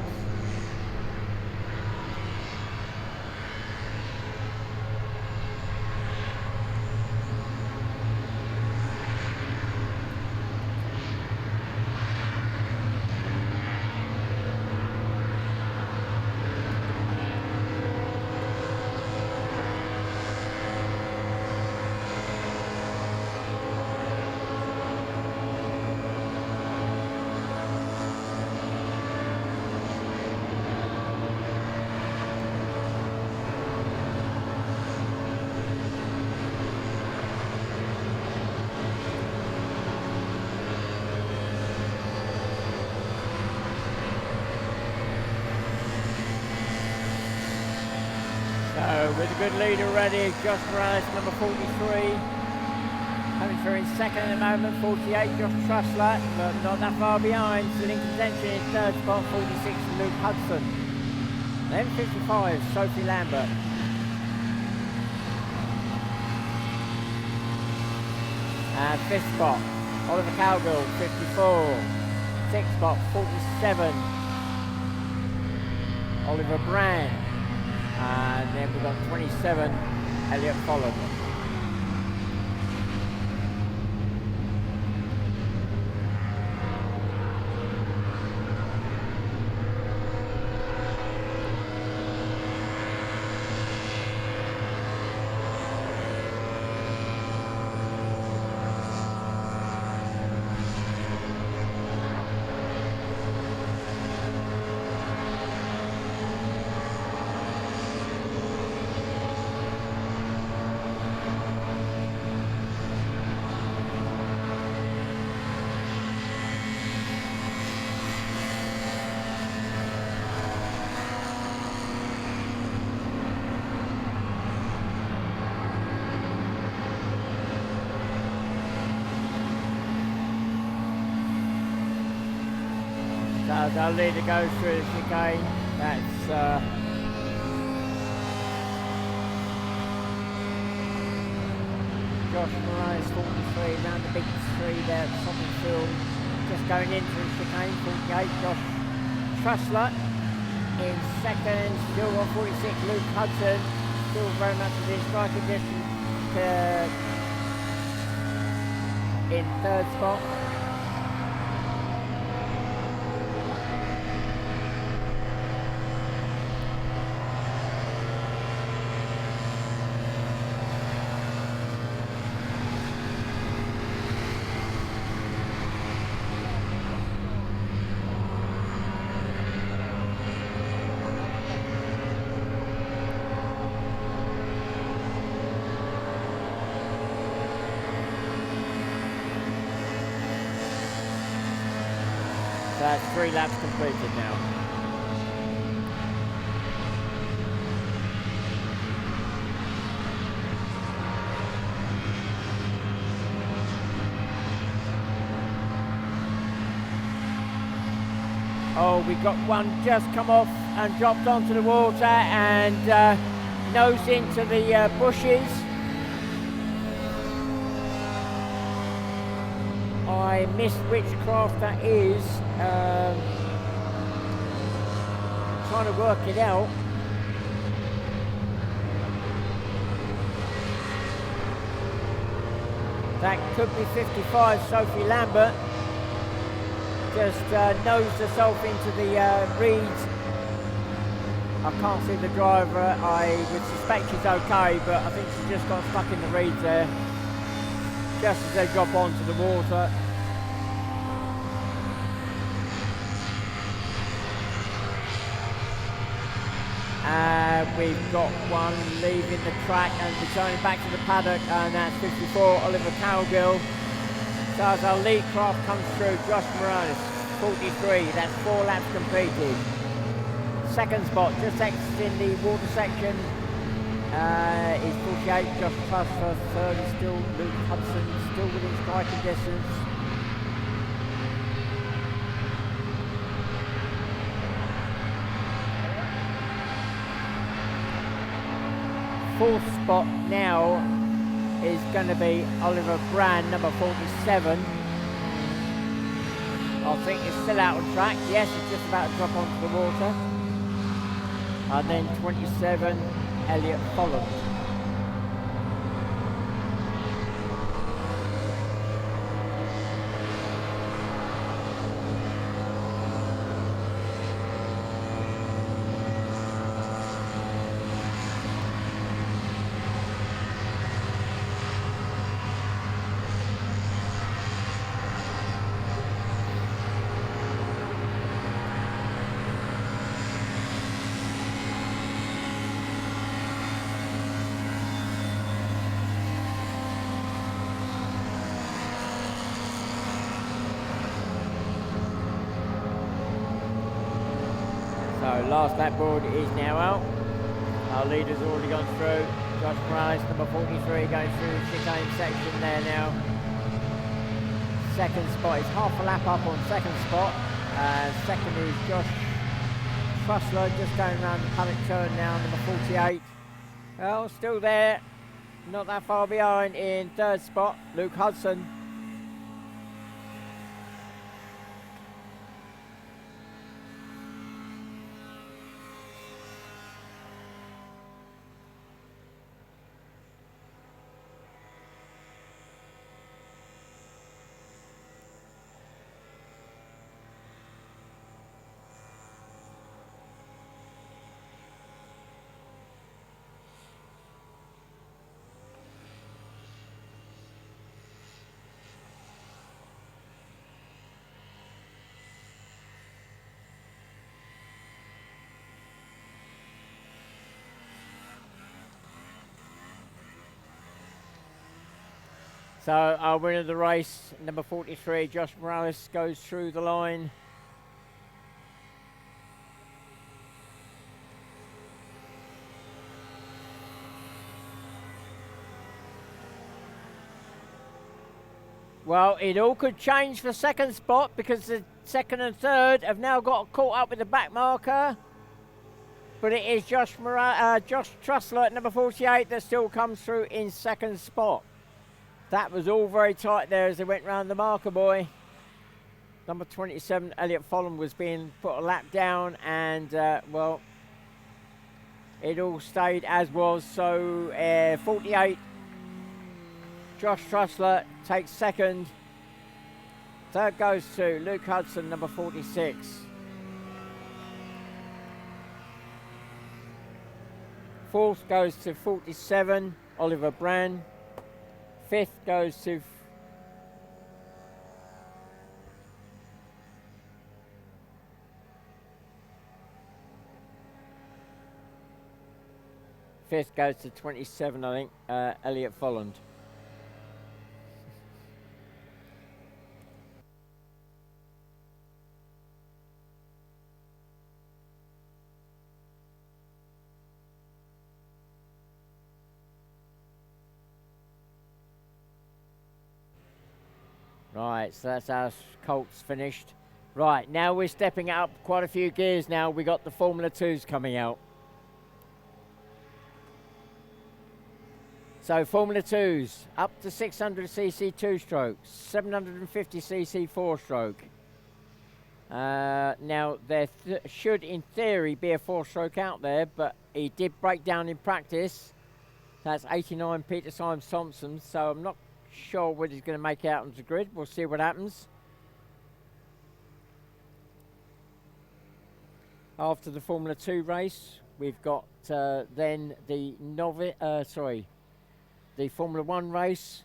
With a good lead already, Josh Morales, number 43. Coming through in second at the moment, 48, Josh Trussler, but not that far behind. Still in contention in third spot, 46, Luke Hudson. Then 55, Sophie Lambert. And fifth spot, Oliver Cowgill, 54. Sixth spot, 47, Oliver Brand. And then we've got 27, Elliot Folland. as our leader goes through the chicane. That's Josh Morales, 43, round the big three there at the top of the field. Just going into the chicane, 48, Josh Trussler. In second, still on 46, Luke Hudson. Still very much within striking distance. In third spot. That's 3 laps completed now. Oh, we got one just come off and dropped onto the water and nose into the bushes. I missed which craft that is. Trying to work it out. That could be 55, Sophie Lambert. Just nosed herself into the reeds. I can't see the driver. I would suspect she's okay, but I think she just got stuck in the reeds there. Just as they drop onto the water. We've got one leaving the track and returning back to the paddock, and that's 54, Oliver Cowgill. So as our lead craft comes through, Josh Morales, 43, that's 4 laps completed. Second spot, just exiting the water section, is 48, Josh Trussler. Third is still Luke Hudson, still within striking distance. Fourth spot now is going to be Oliver Brand, number 47. I think it's still out on track. Yes, it's just about to drop onto the water. And then 27, Elliot Folland. So last lap board is now out. Our leader's already gone through. Josh Morales, number 43, going through the chicane section there now. Second spot is half a lap up on second spot. Second is Josh Trussler, just going around the paddock turn now, number 48. Well, still there, not that far behind in third spot, Luke Hudson. So our winner of the race, number 43, Josh Morales, goes through the line. Well, it all could change for second spot because the second and third have now got caught up with the back marker. But it is Josh Trussler at number 48 that still comes through in second spot. That was all very tight there as they went round the marker, boy. Number 27, Elliot Folland, was being put a lap down, and, well, it all stayed as was. So, 48, Josh Trussler takes second. Third goes to Luke Hudson, number 46. Fourth goes to 47, Oliver Brand. Fifth goes to fifth goes to 27, I think, Elliot Folland. Right, so that's our Colts finished. Right, now we're stepping up quite a few gears now. We got the Formula 2s coming out. So Formula 2s, up to 600cc 2-stroke, 750cc 4-stroke. Now, there should, in theory, be a 4-stroke out there, but he did break down in practice. That's 89 Peter Symes Thompson, so I'm not sure whether he's going to make it out on the grid. We'll see what happens. After the Formula 2 race, we've got then the the Formula 1 race.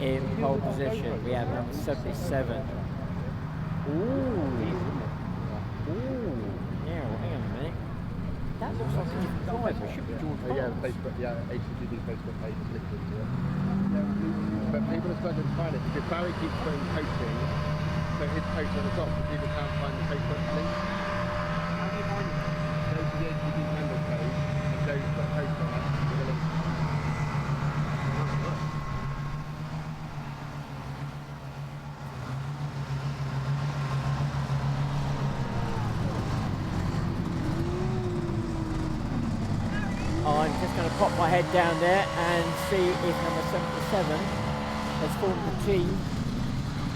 In pole position, we have number 77. Ooh. Yeah, well, hang on a minute. That looks like a different driver. Should be George Barnes. Yeah, Facebook, HTTP Facebook page is linked into it. But people are struggling to find it because Barry keeps putting coaching, so his coach on the top, so people can't find the Facebook link. How do you find it? Go to the HTTP handle page and go to the post on it with a link. I'm just going to pop my head down there and see if number 77 has formed the team.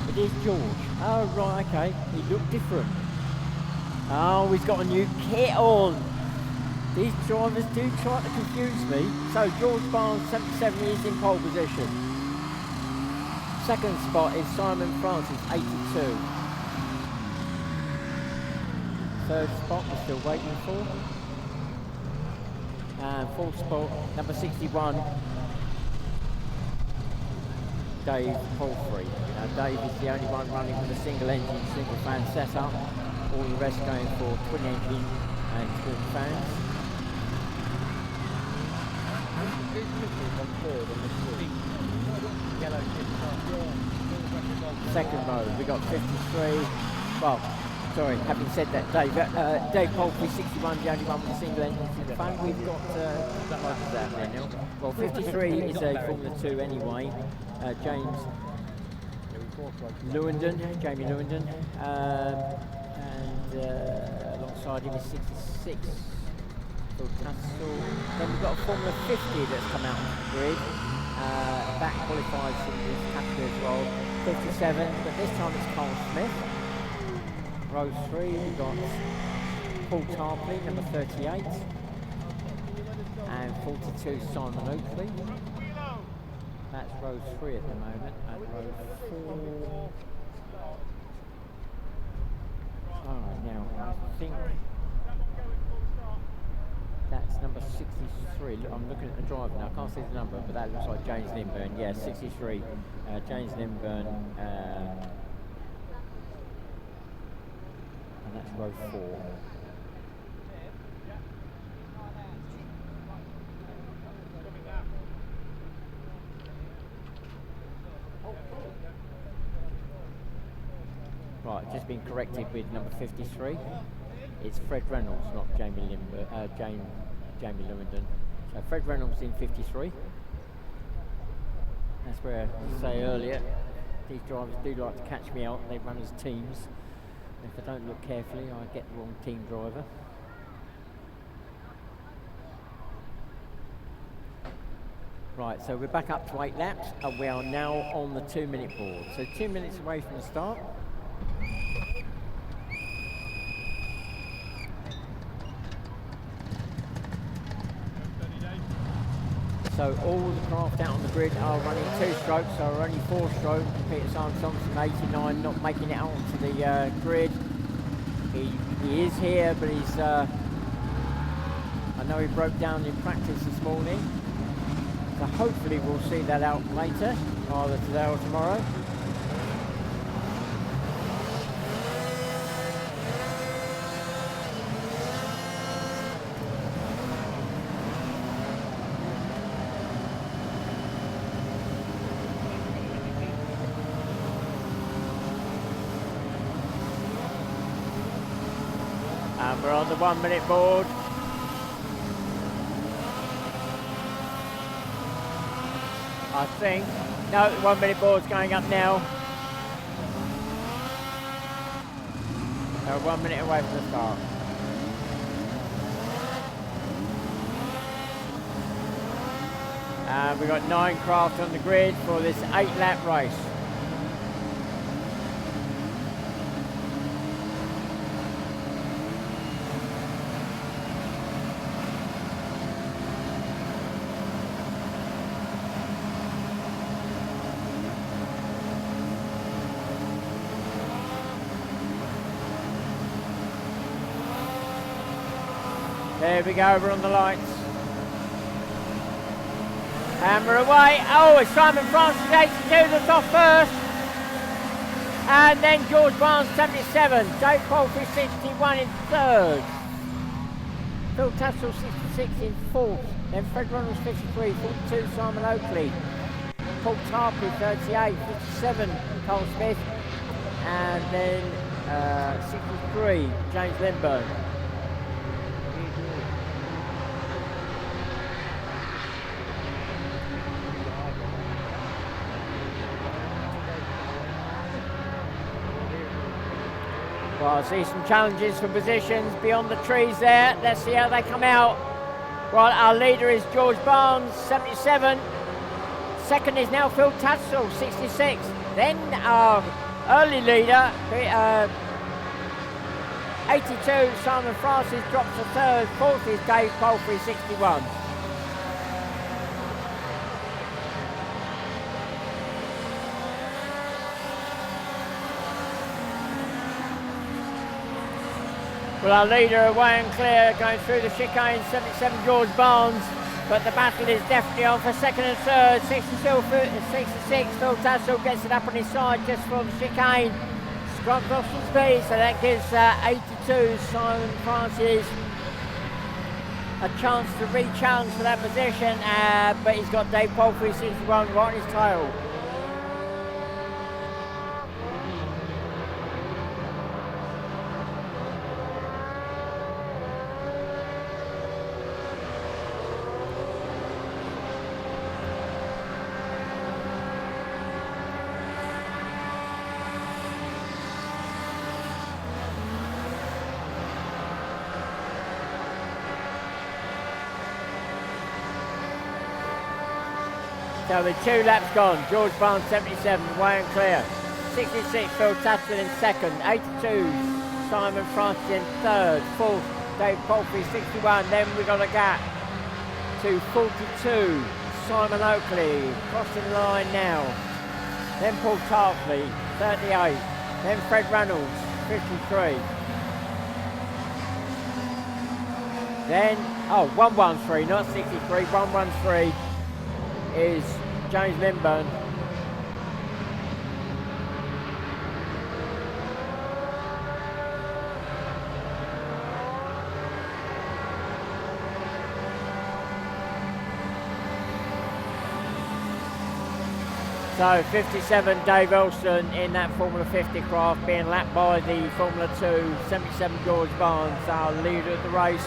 It is George. Oh, right, okay. He looked different. Oh, he's got a new kit on. These drivers do try to confuse me. So George Barnes, 77, is in pole position. Second spot is Simon Francis, 82. Third spot we're still waiting for. And fourth spot, number 61, Dave Palfrey. Now Dave is the only one running with a single engine, single fan setup. All the rest going for twin engine and twin fans. Who's missing on third on this street? Yellow shift car. Second row, we got 53. Well, sorry, having said that, Dave Palfrey, 61, the only one with a single engine fan. We've got, what is that there now? Well, 53 is a Formula 2 anyway. James Lewandon, Jamie Lewandon, and alongside him is 66. Phil Tassel. Then we've got a Formula 50 that's come out on the grid. That qualifies in this category as well. 57, but this time it's Carl Smith. Row 3, we've got Paul Tarpley, number 38. And 42, Simon Oakley. That's row 3 at the moment. And row 4. Alright, now I think that's number 63. Look, I'm looking at the driver now. I can't see the number, but that looks like James Lindburn. Yeah, 63. James Lindburn. And that's row 4. Right, just been corrected with number 53. It's Fred Reynolds, not Jamie Lewandon. So Fred Reynolds in 53. That's where, as I say earlier, these drivers do like to catch me out. They run as teams. If I don't look carefully, I get the wrong team driver. Right, so we're back up to 8 laps, and we are now on the 2-minute board. So 2 minutes away from the start. So all the craft out on the grid are running 2-strokes, so we're only 4-stroke. Peter Armstrong from 89 not making it out onto the grid. He is here, but he's, I know he broke down in practice this morning. So hopefully we'll see that out later, either today or tomorrow. And we're on the 1-minute board. I think. No, the 1-minute board's going up now. So 1 minute away from the start. And we've got 9 craft on the grid for this 8-lap race. There we go, we're on the lights. And we're away. Oh, it's Simon Francis, 82, that's off first. And then George Barnes, 77. Dave Palfrey, 61 in third. Phil Tassel, 66 in fourth. Then Fred Reynolds, 53, 42, Simon Oakley. Paul Tarpley, 38, 57, Carl Smith. And then 63, James Lindburn. Well, I see some challenges for positions beyond the trees there. Let's see how they come out. Well, our leader is George Barnes, 77. Second is now Phil Tassel, 66. Then our early leader, 82, Simon Francis drops to third. Fourth is Dave Palfrey, 61. Well, our leader away and clear, going through the chicane, 77 George Barnes, but the battle is definitely on for second and third. 66 Phil Tassel gets it up on his side just for the chicane. Scrubbed off some speed, so that gives 82 Simon Francis a chance to re-challenge for that position, but he's got Dave Palfrey 61 right on his tail. So with 2 laps gone, George Barnes 77, away and clear. 66, Phil Tatchell in second. 82, Simon Francis in third. Fourth, Dave Palfrey 61. Then we got a gap to 42, Simon Oakley crossing the line now. Then Paul Tarpley 38. Then Fred Reynolds 53. Then 113, not 63. 113 is James Lindburn. So 57 Dave Elson in that Formula 50 craft, being lapped by the Formula 2 77 George Barnes, our leader of the race.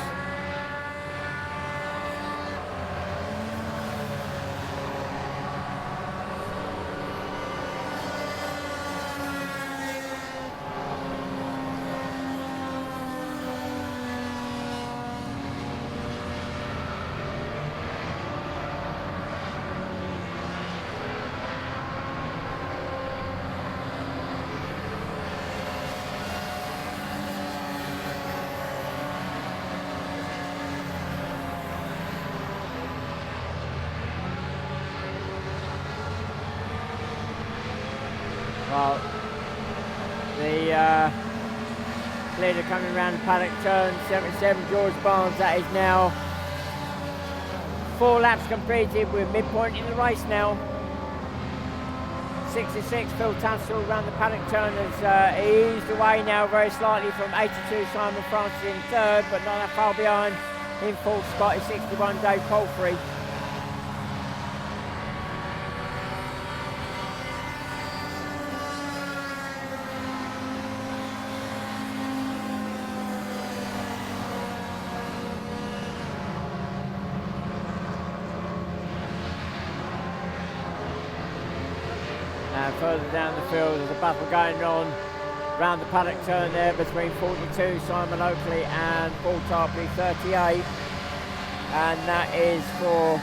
Well, the leader coming around the paddock turn, 77 George Barnes, that is now 4 laps completed. We're midpoint in the race now. 66 Phil Tansel around the paddock turn has eased away now very slightly from 82 Simon Francis in third, but not that far behind. In fourth spot is 61 Dave Palfrey. Further down the field, there's a battle going on around the paddock turn there between 42 Simon Oakley and Paul Tarpley 38, and that is for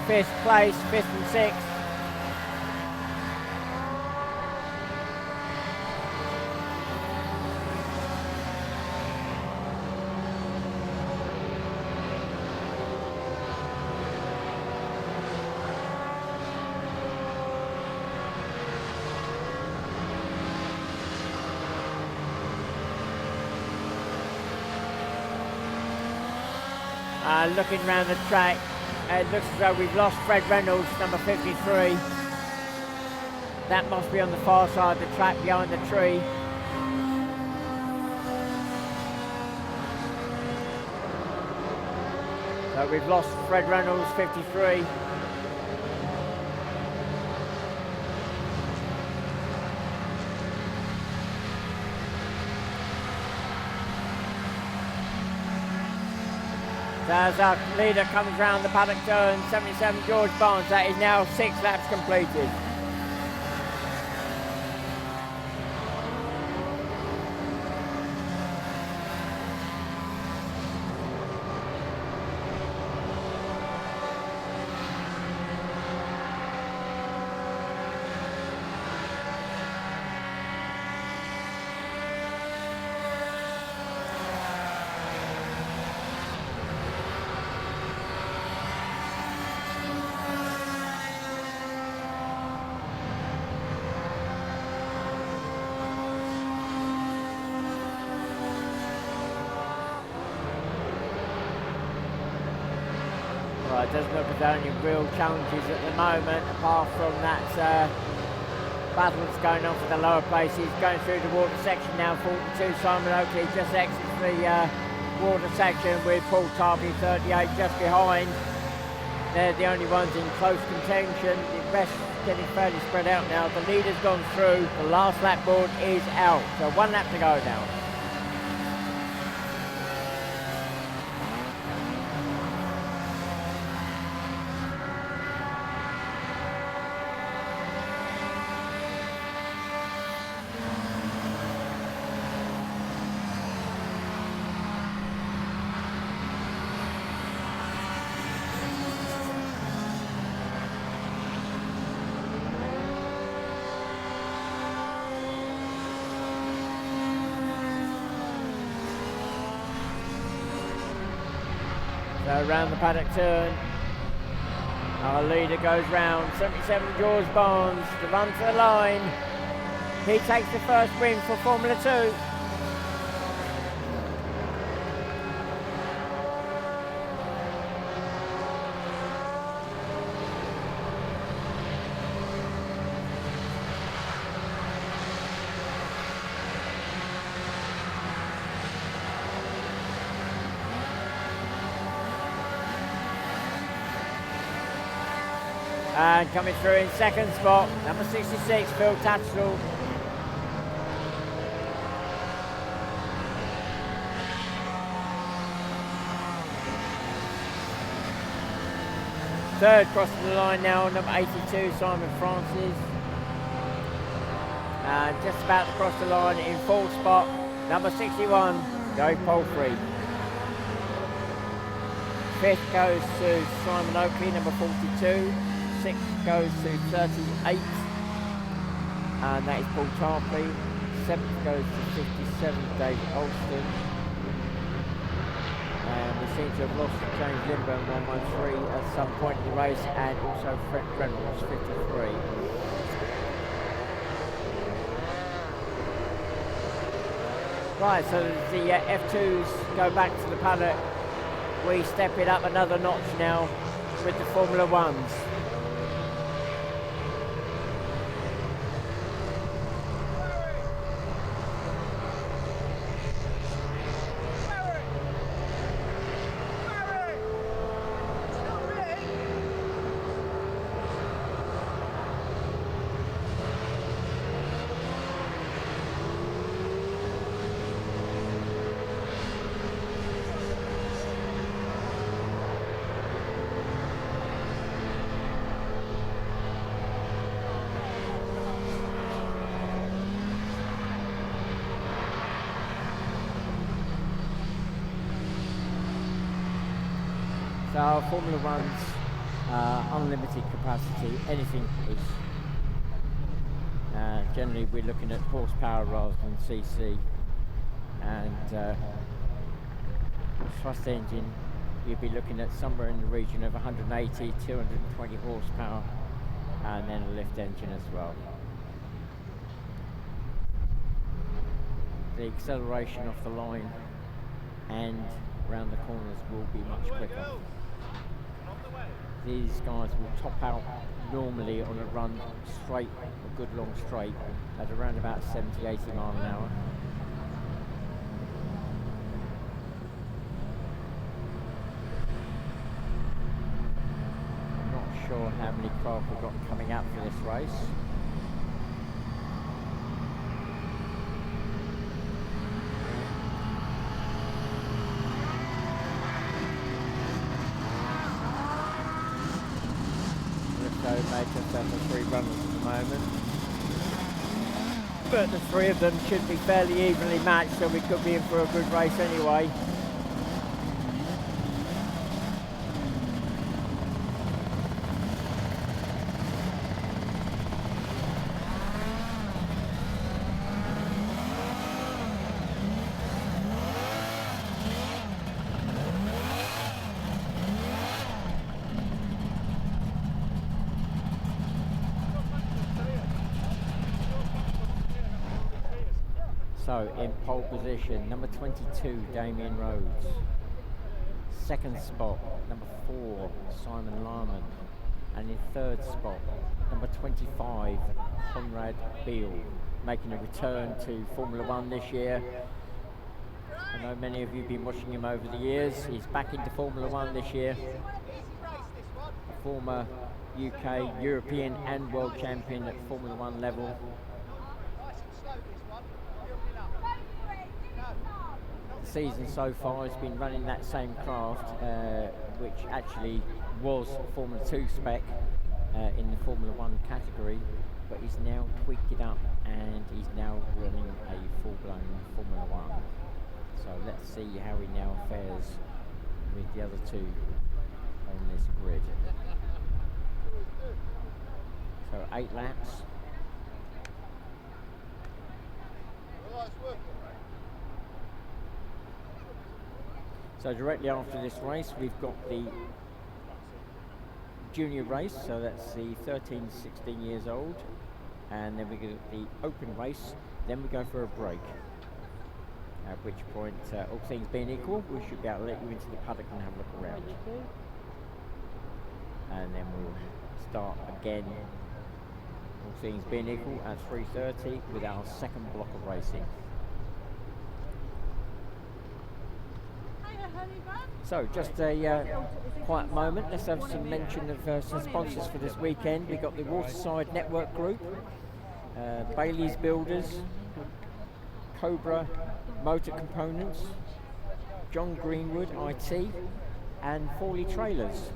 5th place, 5th and 6th. Looking around the track, it looks as though we've lost Fred Reynolds, number 53. That must be on the far side of the track behind the tree. So we've lost Fred Reynolds, 53. As our leader comes round the paddock turn, 77 George Barnes, that is now 6 laps completed. It doesn't look as though any real challenges at the moment, apart from that battle that's going on for the lower places. Going through the water section now, 42 Simon Oakley just exits the water section with Paul Tarpley 38 just behind. They're the only ones in close contention. The rest getting fairly spread out now. The leader's gone through. The last lap board is out. So 1 lap to go now. So around the paddock turn, our leader goes round, 77 George Barnes to run to the line. He takes the first win for Formula 2. And coming through in second spot, number 66, Phil Tatchell. Third crossing the line now, number 82, Simon Francis. And just about to cross the line in fourth spot, number 61, Dave Palfrey. Fifth goes to Simon Oakley, number 42. Sixth goes to 38, and that is Paul Tarpley. Seventh goes to 57, David Alston. And we seem to have lost James Lindburn 113 at some point in the race, and also Fred Reynolds 53. Right, so the F2s go back to the paddock. We step it up another notch now with the Formula 1s. So our Formula 1's unlimited capacity, anything is. Generally we're looking at horsepower rather than CC, and thrust engine you'd be looking at somewhere in the region of 180, 220 horsepower, and then a lift engine as well. The acceleration off the line and around the corners will be much quicker. These guys will top out normally on a run straight, a good long straight, at around about 70, 80 miles an hour. I'm not sure how many craft we've got coming out for this race. Made himself for 3 runners at the moment, but the 3 of them should be fairly evenly matched, so we could be in for a good race anyway. So in pole position, number 22, Damien Rhodes. Second spot, number 4, Simon Lyman. And in third spot, number 25, Conrad Beale, making a return to Formula 1 this year. I know many of you have been watching him over the years. He's back into Formula One this year. A former UK, European and World Champion at Formula One level. The season so far has been running that same craft, which actually was Formula 2 spec in the Formula 1 category, but he's now tweaked it up and he's now running a full-blown Formula 1. So let's see how he now fares with the other two on this grid. So 8 laps. So directly after this race we've got the junior race, so that's the 13, 16 years old, and then we get the open race, then we go for a break. At which point, all things being equal, we should be able to let you into the paddock and have a look around. And then we'll start again, all things being equal, at 3:30 with our second block of racing. So just a quiet moment, let's have some mention of some sponsors for this weekend. We've got the Waterside Network Group, Bailey's Builders, Cobra Motor Components, John Greenwood IT, and Forley Trailers.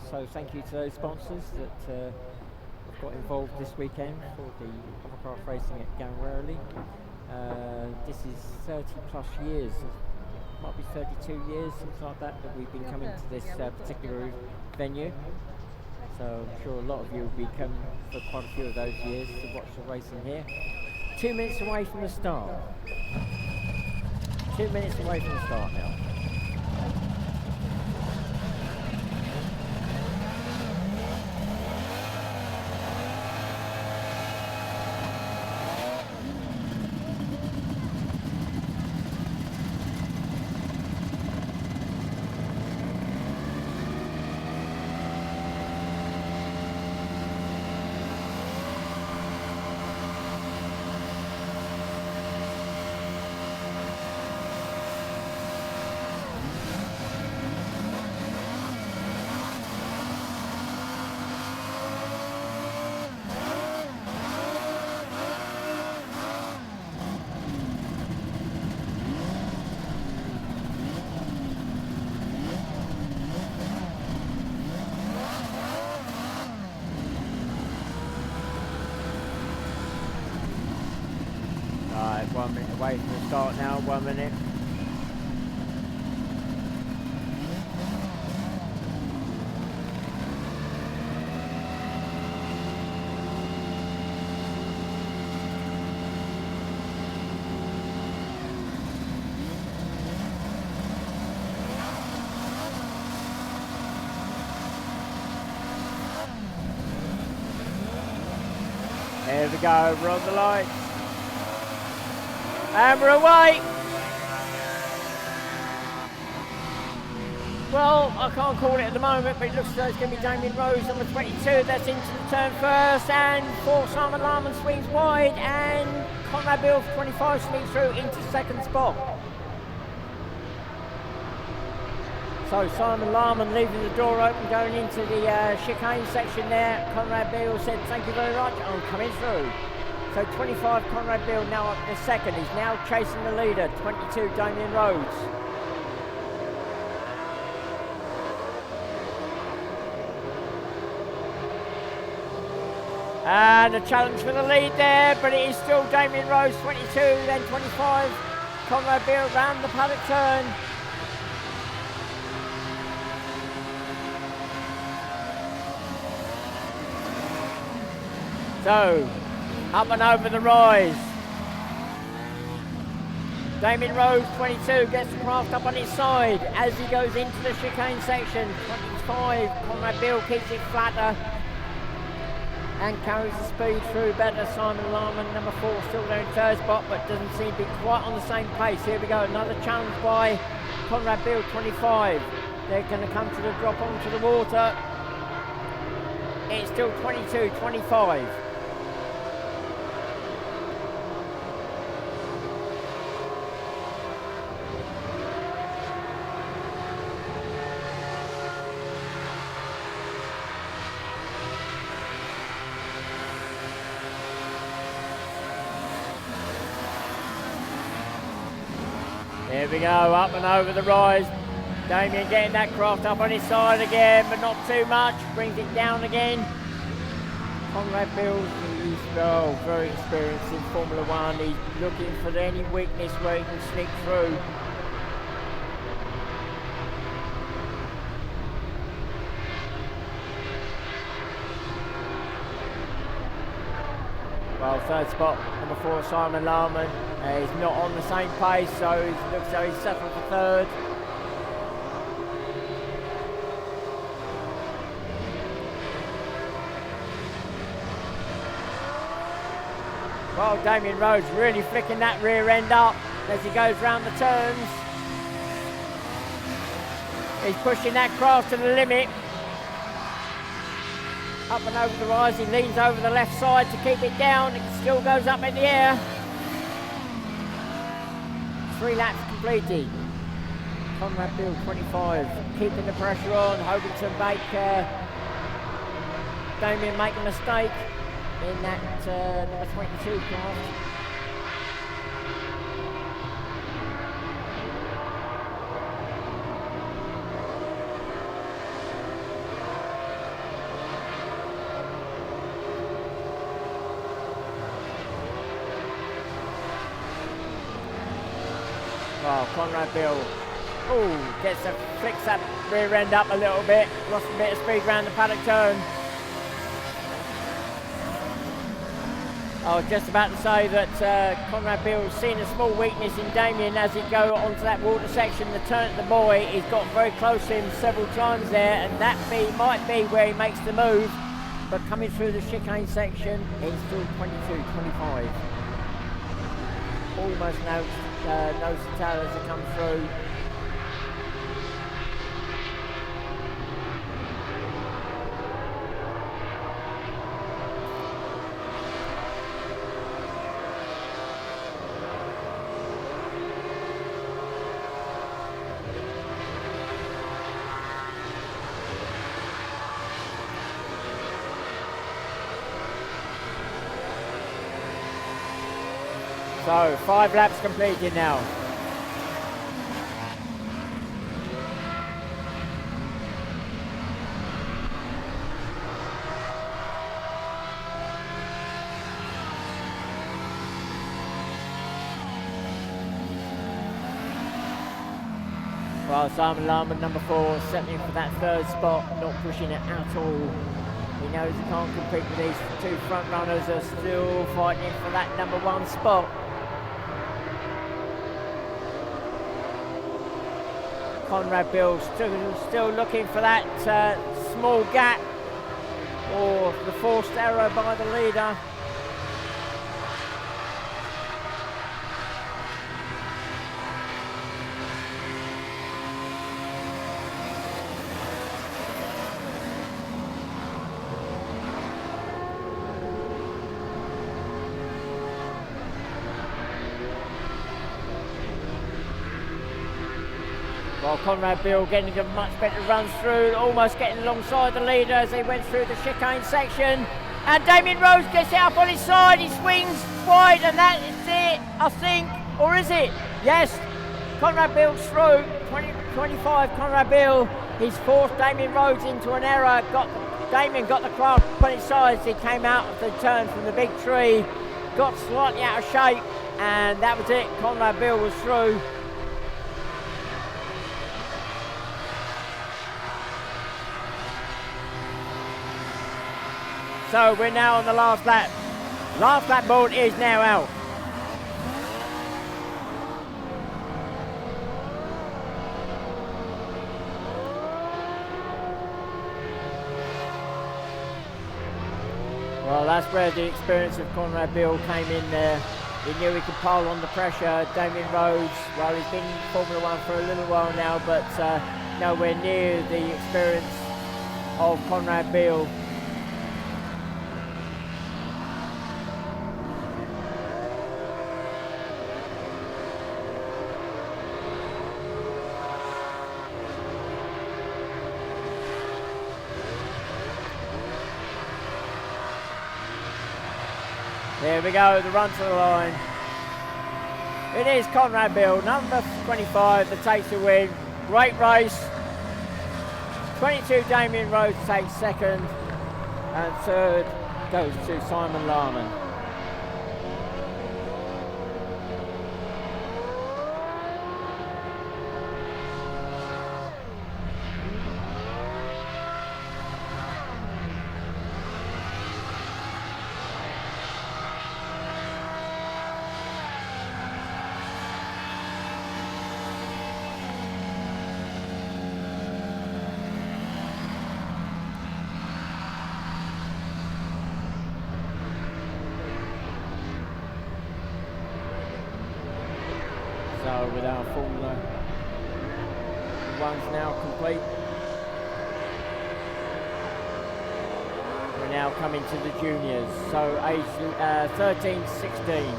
So thank you to those sponsors that have got involved this weekend for the hovercraft racing at Gangwarily. This is 30 plus years, might be 32 years, something like that we've been coming to this particular venue. So I'm sure a lot of you will be coming for quite a few of those years to watch the racing here. 2 minutes away from the start. 2 minutes away from the start now. Right, 1 minute away from the start now, 1 minute. There we go, we're on the lights. And we're away. Well, I can't call it at the moment, but it looks as though it's going to be Damien Rose, number 22. That's into the turn first, and for Simon Larman swings wide, and Conrad Bill for 25 sneaks through into second spot. So Simon Larman leaving the door open, going into the chicane section there. Conrad Bill said, "Thank you very much, I'm coming through." So 25 Conrad Bill now up in the second. He's now chasing the leader, 22 Damien Rhodes. And a challenge for the lead there, but it is still Damien Rhodes, 22, then 25 Conrad Bill round the paddock turn. So, up and over the rise. Damien Rose, 22, gets the craft up on his side as he goes into the chicane section. 25, Conrad Bill keeps it flatter and carries the speed through better. Simon Larman, number 4, still there in third spot, but doesn't seem to be quite on the same pace. Here we go, another challenge by Conrad Bill, 25. They're going to come to the drop onto the water. It's still 22, 25. Here we go, up and over the rise. Damien getting that craft up on his side again, but not too much. Brings it down again. Conrad Bills, he's very experienced in Formula One. He's looking for any weakness where he can sneak through. Well, third spot, number 4, Simon Larman. He's not on the same pace, so it looks like he's settled for third. Well, Damien Rhodes really flicking that rear end up as he goes round the turns. He's pushing that craft to the limit. Up and over the rise, he leans over the left side to keep it down. It still goes up in the air. 3 laps completed. Conrad Bill, 25, keeping the pressure on, hoping to make Damien make a mistake in that number 22 craft. Well, Conrad Bill, flicks that rear end up a little bit, lost a bit of speed around the paddock turn. I was just about to say that Conrad Bill's seen a small weakness in Damien as he go onto that water section. The turn at the buoy, he's got very close to him several times there, and that might be where he makes the move. But coming through the chicane section, he's still 22-25. Almost nose to tail as they come through. So 5 laps completed now. Well, Simon Larman, number 4, settling for that third spot, not pushing it at all. He knows he can't compete with these 2 front runners, are still fighting for that number 1 spot. Conrad Bill still looking for that small gap or the forced error by the leader. Well, Conrad Bill getting a much better run through, almost getting alongside the leader as they went through the chicane section. And Damien Rhodes gets it up on his side, he swings wide, and that is it, I think. Or is it? Yes, Conrad Bill's through, 25 Conrad Bill. He's forced Damien Rhodes into an error. Damien got the craft on his side as he came out of the turn from the big tree, got slightly out of shape, and that was it. Conrad Bill was through. So we're now on the last lap. Last lap board is now out. Well, that's where the experience of Conrad Bill came in there. He knew he could pile on the pressure. Damien Rhodes, well, he's been in Formula One for a little while now, but nowhere near the experience of Conrad Bill. There we go, the run to the line. It is Conrad Bill, number 25, that takes the win. Great race. 22 Damien Rhodes takes second, and third goes to Simon Larman. So with our Formula One's now complete, we're now coming to the juniors, so age 13, 16.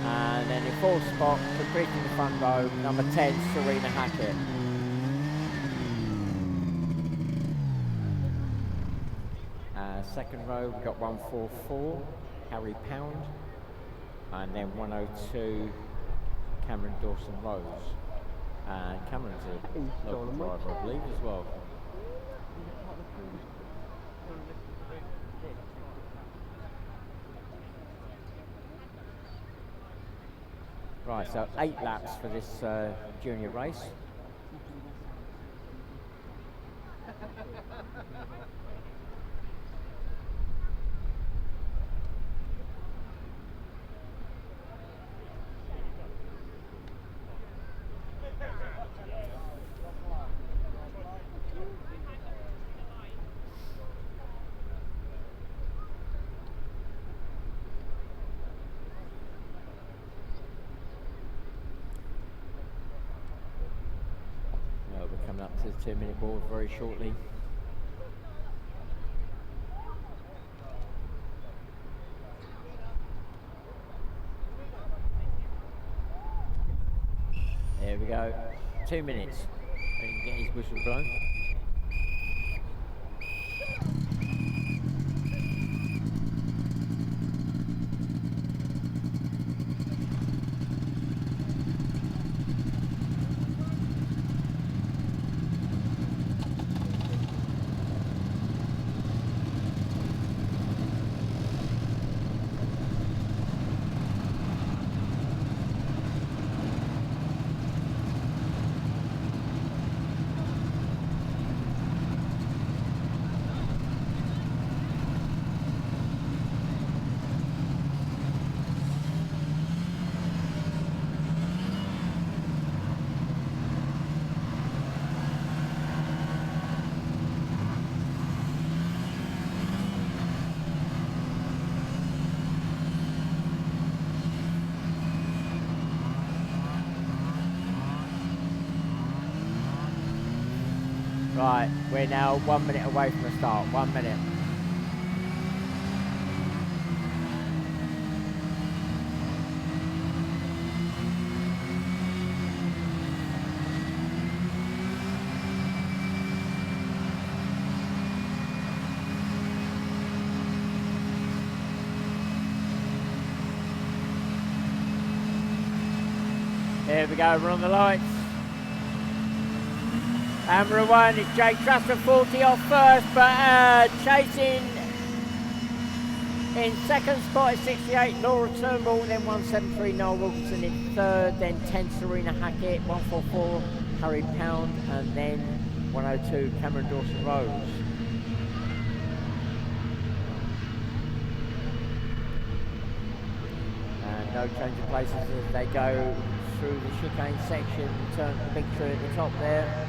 And then in fourth spot, completing the front row, number 10, Serena Hackett. Second row, we've got 144, Harry Pound. And then 102, Cameron Dawson Rose. And Cameron's a local driver, I believe, as well. Right, so 8 laps for this junior race. up to the 2-minute board very shortly. There we go, 2 minutes. He can get his whistle blown. Right, we're now 1 minute away from the start. 1 minute. Here we go, we're on the lights. Camera 1 is Jake Truster, 40 off first, but chasing in second spot is 68 Laura Turnbull, then 173 Noel Wilkinson in third, then 10 Serena Hackett, 144 Harry Pound, and then 102 Cameron Dawson Rose. And no change of places as they go through the chicane section, turn the big tree at the top there.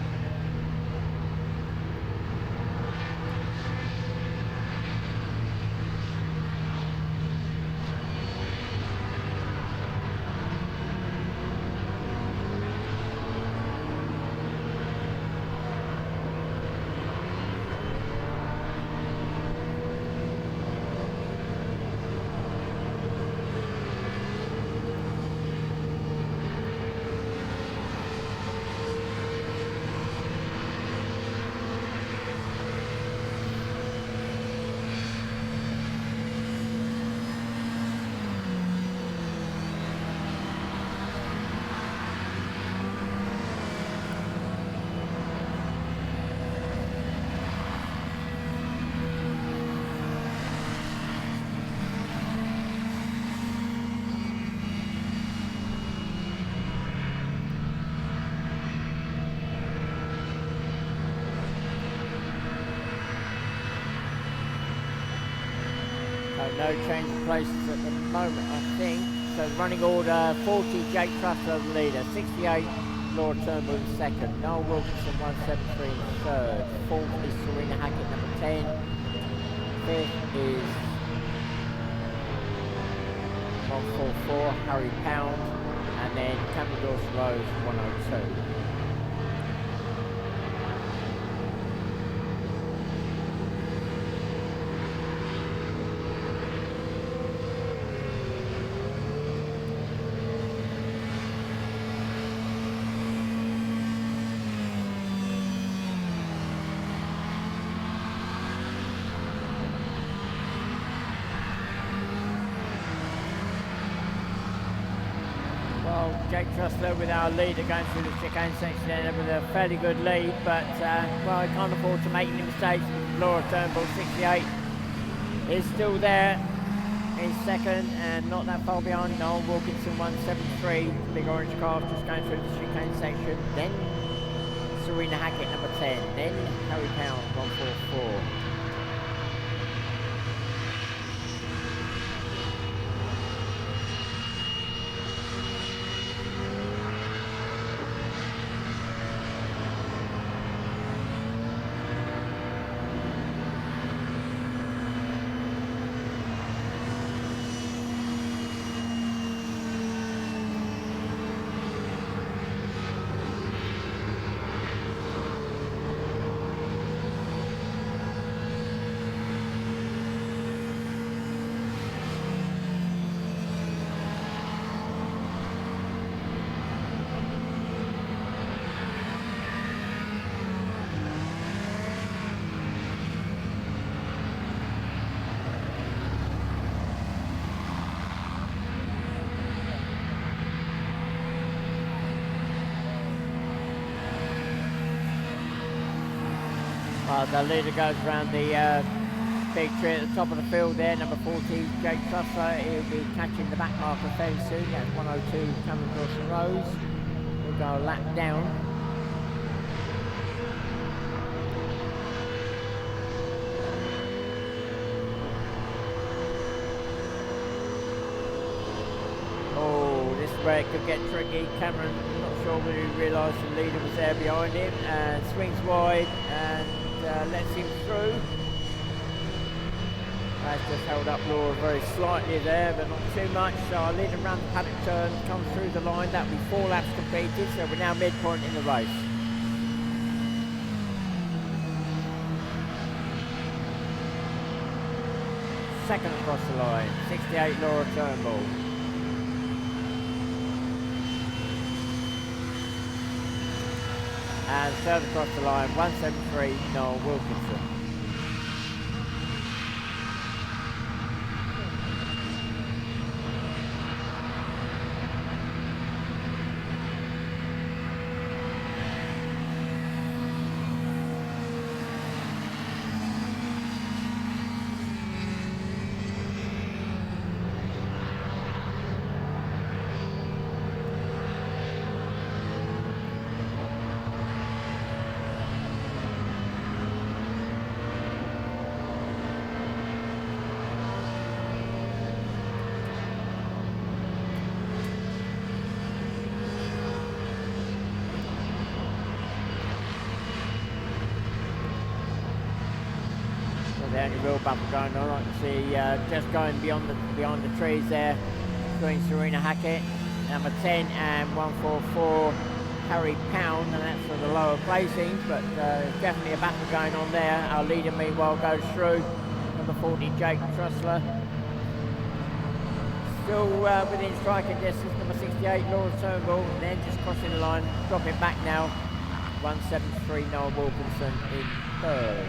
No change of places at the moment, I think. So the running order, 40 Jake Truster the leader, 68 Laura Turnbull in second, Noel Wilkinson 173 in third, fourth is Serena Hackett number 10, fifth is 144 Harry Pound, and then Cameron Dawson Rose 102. Jake Truster with our leader going through the chicane section there with a fairly good lead, but well, he can't afford to make any mistakes. Laura Turnbull 68 is still there in second and not that far behind. Noel Wilkinson 173, big orange car just going through the chicane section. Then Serena Hackett number 10, then Harry Pound 144. Well, the leader goes around the big tree at the top of the field there, number 40, Jake Trussler. He'll be catching the back marker fairly soon. That's 102 coming across the rows. We'll go a lap down. Oh, this is where it could get tricky. Cameron, not sure whether he realised the leader was there behind him, and swings wide and lets him through. That's just held up Laura very slightly there, but not too much. So I'll lead him around the paddock turn, comes through the line. That'll be 4 laps completed, so we're now midpoint in the race. Second across the line, 68 Laura Turnbull. And third across the line, 173 Noel Wilkinson. The only real bumper going on, I can see just going behind the trees there, going Serena Hackett, number 10 and 144 Harry Pound, and that's for the lower placings, but definitely a battle going on there. Our leader meanwhile goes through, number 40 Jake Trussler. Still within striking distance, number 68 Laura Turnbull, and then just crossing the line, dropping back now, 173 Noel Wilkinson in third.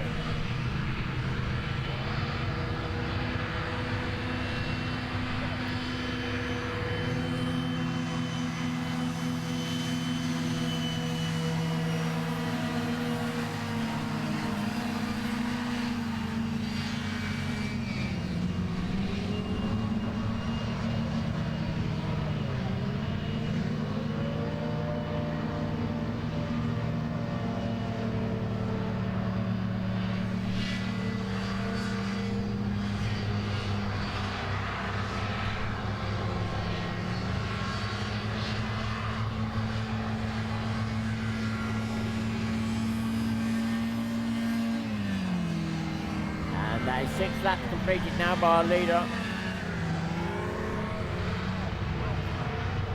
That is 6 laps completed now by our leader.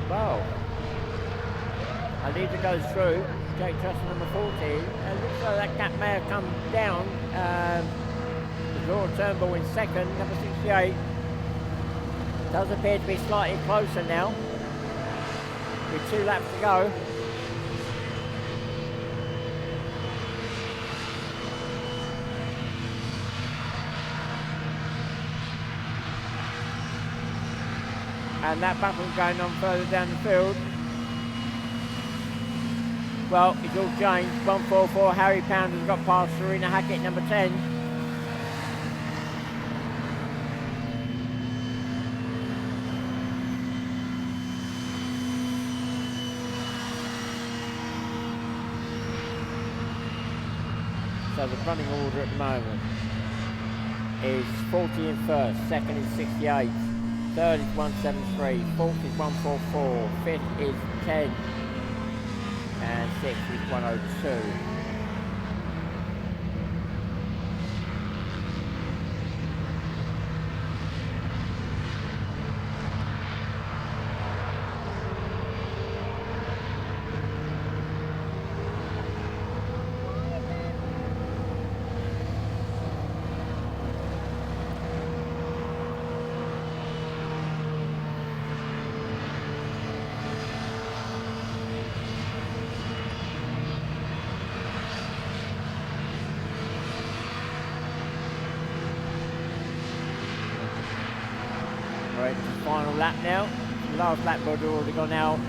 Well, our leader goes through, Jake Trussler number 40. It looks like that gap may have come down. Laura Turnbull in second, number 68. Does appear to be slightly closer now, with 2 laps to go. And that battle's going on further down the field. Well, it's all changed. 144 Harry Pound has got past Serena Hackett, number 10. So the running order at the moment is 40 in first, second is 68. Third is 173, fourth is 144, fifth is 10, and sixth is 102. Right, final lap now. Last lap board already gone out.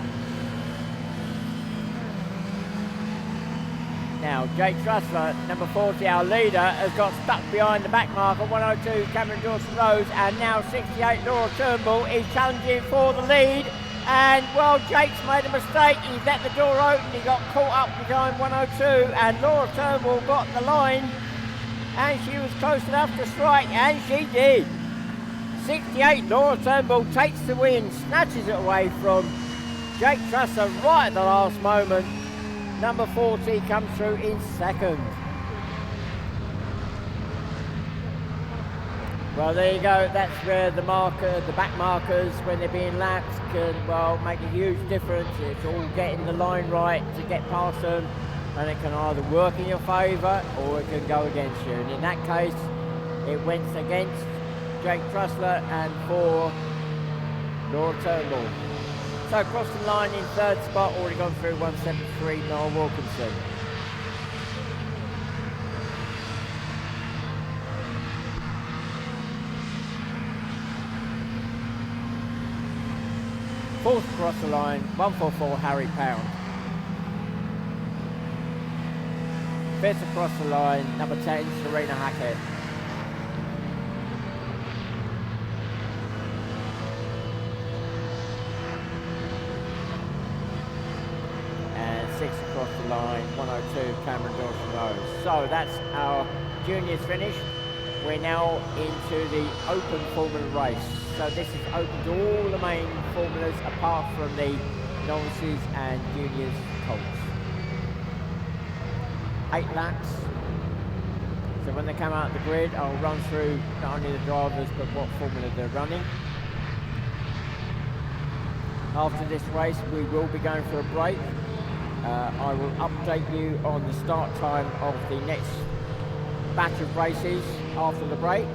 Now, Jake Trussler, number 40, our leader, has got stuck behind the back marker, 102 Cameron Dawson Rose, and now 68 Laura Turnbull is challenging for the lead. And, well, Jake's made a mistake. He let the door open. He got caught up behind 102, and Laura Turnbull got the line, and she was close enough to strike, and she did. 68 Laura Turnbull takes the win, snatches it away from Jake Trussler right at the last moment. Number 40 comes through in second. Well, there you go. That's where the back markers, when they're being lapped, can, well, make a huge difference. It's all getting the line right to get past them, and it can either work in your favour or it can go against you. And in that case, it went against Jake Trussler and for Laura Turnbull. So crossing the line in third spot, already gone through 173, Noel Wilkinson. Fourth across the line, 144, Harry Pound. Fifth across the line, number 10, Serena Hackett. Six across the line, 102 Cameron Dawson Rose. So that's our juniors finished. We're now into the open formula race. So this is open to all the main formulas apart from the novices and juniors colts. 8 laps. So when they come out of the grid, I'll run through not only the drivers but what formula they're running. After this race, we will be going for a break. I will update you on the start time of the next batch of races after the break.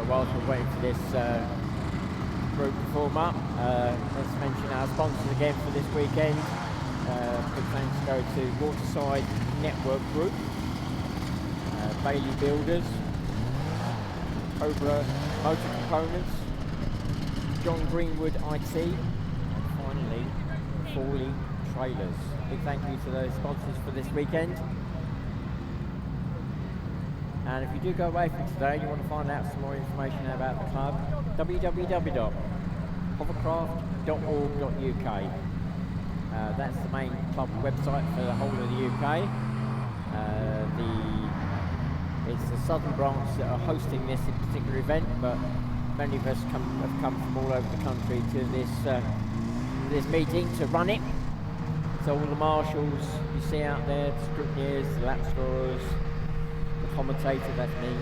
Whilst we're waiting for this group to form up, let's mention our sponsors again for this weekend. Big thanks go to Waterside Network Group, Bailey Builders, Cobra Motor Components, John Greenwood IT, and finally Fawley Trailers. Big thank you to those sponsors for this weekend. And if you do go away from today, you want to find out some more information about the club, www.hovercraft.org.uk. That's the main club website for the whole of the UK. It's the southern branch that are hosting this particular event, but many of us have come from all over the country to this meeting to run it. So all the marshals you see out there, the scrutineers, the lap scorers, commentator, that's me, if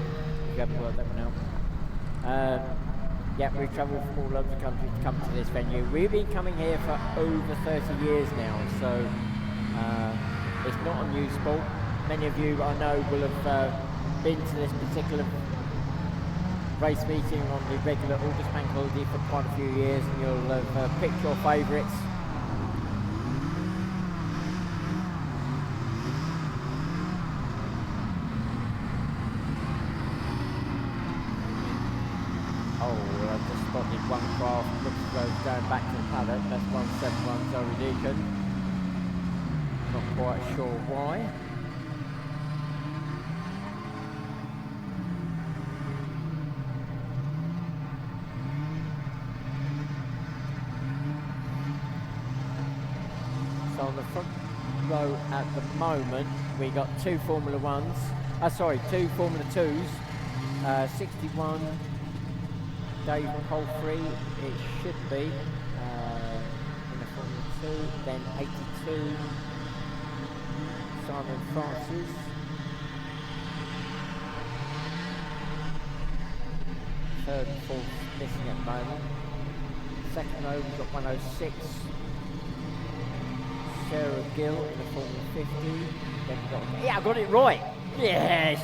you haven't worked that one out. Yeah, we've travelled from all over the country to come to this venue. We've been coming here for over 30 years now, so it's not a new sport. Many of you, I know, will have been to this particular race meeting on the regular August bank holiday for quite a few years, and you'll have picked your favourites. Spotted one craft, looks as though it's going back to the paddock. That's 171 Zoe Deacon. Not quite sure why. So on the front row at the moment, we got two Formula 1s. Two Formula 2s. 61. Dave Colfrey, it should be, in the Formula 2, then 82, Simon Francis. Third and fourth missing at the moment. Second row, we've got 106. Sarah Gill in the Formula 50. Then we've got, yeah, I got it right. Yes.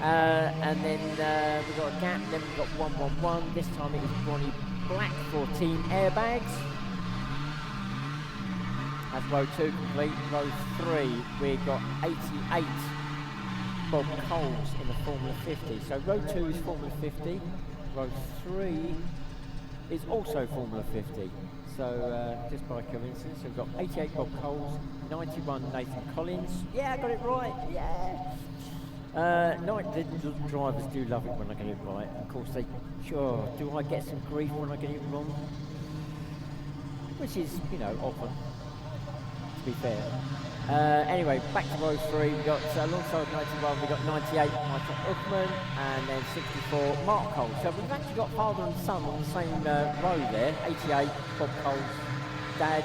And then we've got a gap. Then we've got 111. This time it is Ronnie Black for Team Airbags. That's row 2 complete. Row 3, we've got 88. Bob Coles in the Formula 50. So row 2 is Formula 50. Row 3 is also Formula 50. So just by coincidence, we've got 88 Bob Coles, 91 Nathan Collins. Yeah, I got it right. Yeah. The drivers do love it when I get it right. Of course, sure. Do I get some grief when I get it wrong? Which is, you know, often. To be fair. Anyway, back to row 3, we've got alongside 91, we've got 98 Michael Uckman, and then 64 Mark Cole. So we've actually got father and son on the same row there. 88 Bob Cole's dad,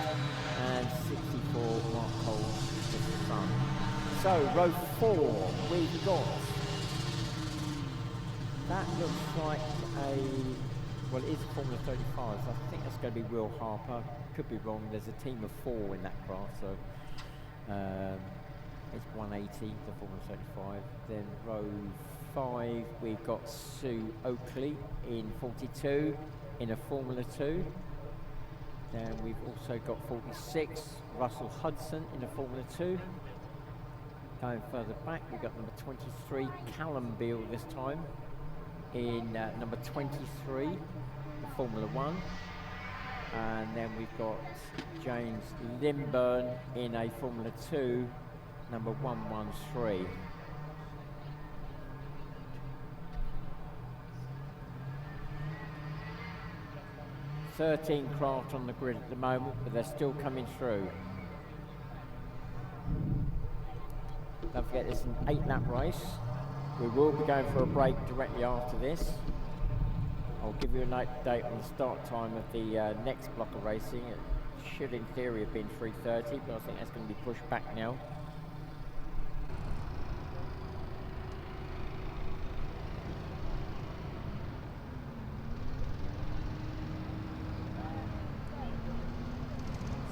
and 64 Mark Cole's son. So row 4, we've got, that looks like well, it is Formula 35, so I think that's going to be Will Harper. Could be wrong, there's a team of 4 in that class, so it's 180, the Formula 35. Then row 5, we've got Sue Oakley in 42 in a Formula 2. Then we've also got 46, Russell Hudson in a Formula 2. Going further back, we've got number 23, Callum Beale this time in number 23, the Formula 1. And then we've got James Limburn in a Formula 2, number 113. $13 craft on the grid at the moment, but they're still coming through. Don't forget, this is an 8-lap race. We will be going for a break directly after this. I'll give you an update on the start time of the next block of racing. It should in theory have been 3:30, but I think that's going to be pushed back now.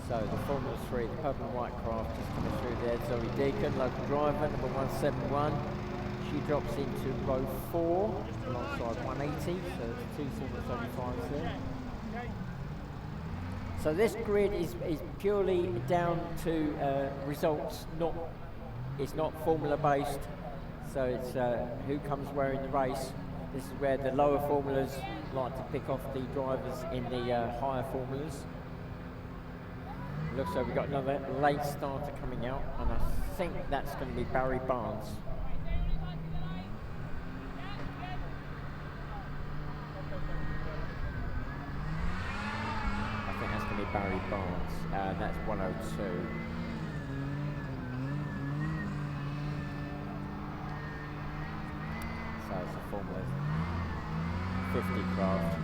So the Formula 3, the purple and white craft is coming through there. Zoe Deacon, local driver, number 171. She drops into row 4 alongside 180, so there's 2 Formula 35s there. So this grid is purely down to results, it's not formula based, so it's who comes where in the race. This is where the lower formulas like to pick off the drivers in the higher formulas. Looks like we've got another late starter coming out, and I think that's going to be Barry Barnes. Barry Barnes, and that's 102. So it's a Formula 50 craft.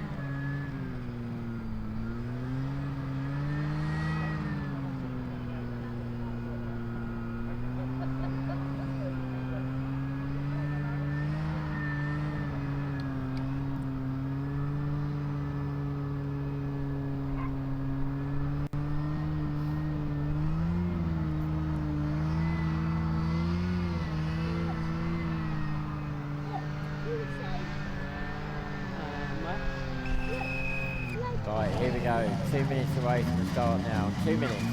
Right, here we go. 2 minutes away from the start now. 2 minutes.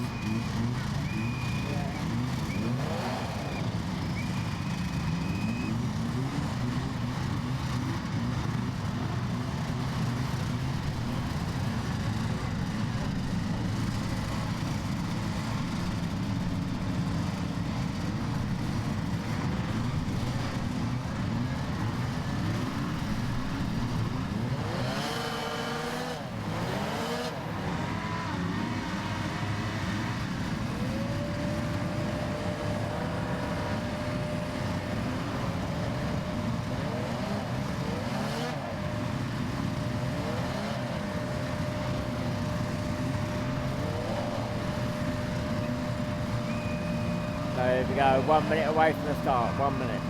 So here we go, 1 minute away from the start, 1 minute.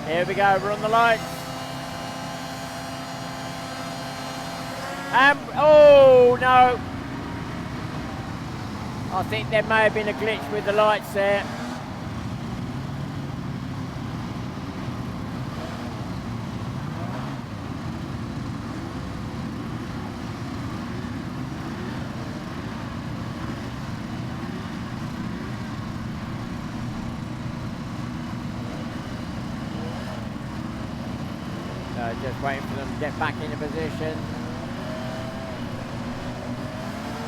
Here we go, we're on the lights. Oh no! I think there may have been a glitch with the lights there. Just waiting for them to get back into position.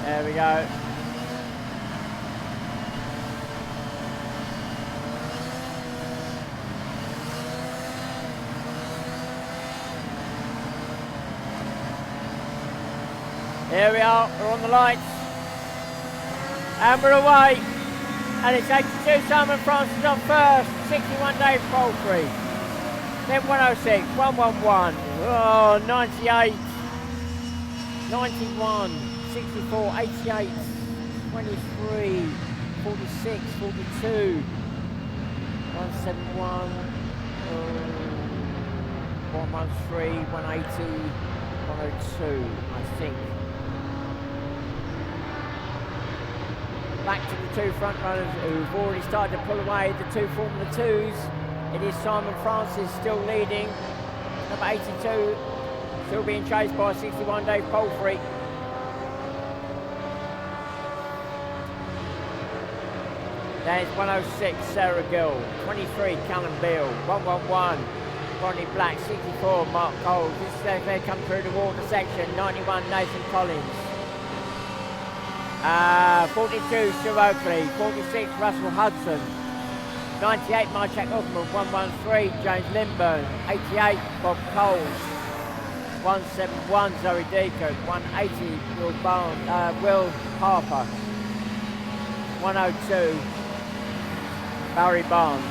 There we go. Here we are, we're on the lights. And we're away. And it's 82, Simon Francis on first, 61 Dave Palfrey. Then 106, 111, oh, 98, 91, 64, 88, 23, 46, 42, 171, 113, 180, 102, I think. Back to the two front runners who've already started to pull away, the two Formula 2s. It is Simon Francis still leading, number 82, still being chased by 61 Dave Palfrey. There's 106 Sarah Gill, 23 Callum Beale, 111 Ronnie Black, 64 Mark Coles. This is as they come through the water section, 91 Nathan Collins. 42 Stu Oakley, 46 Russell Hudson. 98 Marchek Uckman, 113 James Lindburn, 88 Bob Coles, 171 Zoe Deacon, 180 Will Harper, 102 Barry Barnes.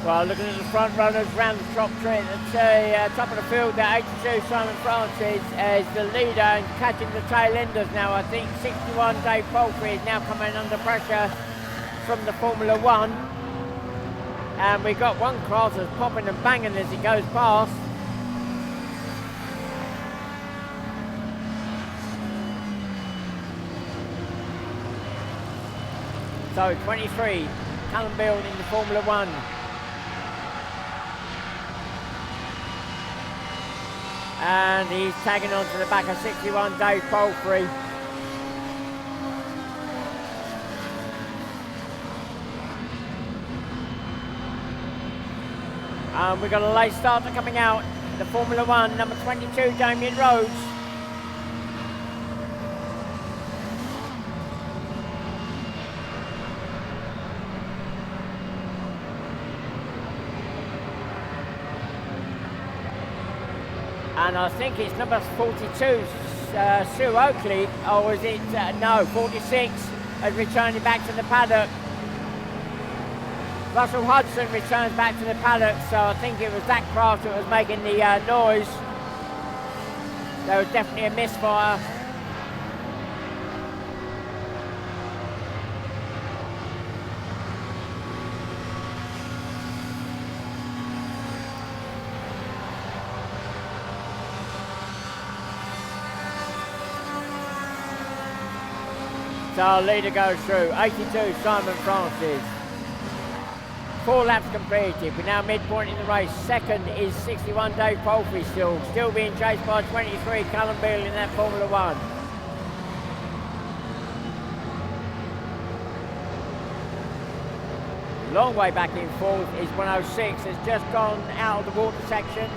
Well, looking at the front runners round the top tree at the top of the field there, 82 Simon Francis is the leader and catching the tail enders now. I think 61 Dave Palfrey is now coming under pressure from the Formula 1. And we've got one class that's popping and banging as he goes past. So 23, Callum Beale in the Formula 1. And he's tagging on to the back of 61 Dave Palfrey. And we've got a late starter coming out, the Formula 1, number 22, Damien Rhodes. And I think it's number 42, Sue Oakley, or is it, no, 46, is returning back to the paddock. Russell Hudson returns back to the paddock, so I think it was that craft that was making the noise. There was definitely a misfire. So our leader goes through, 82 Simon Francis. 4 laps completed, we're now midpoint in the race. Second is 61 Dave Palfrey still being chased by 23 Callum Beale in that Formula 1. Long way back in fourth is 106, has just gone out of the water section.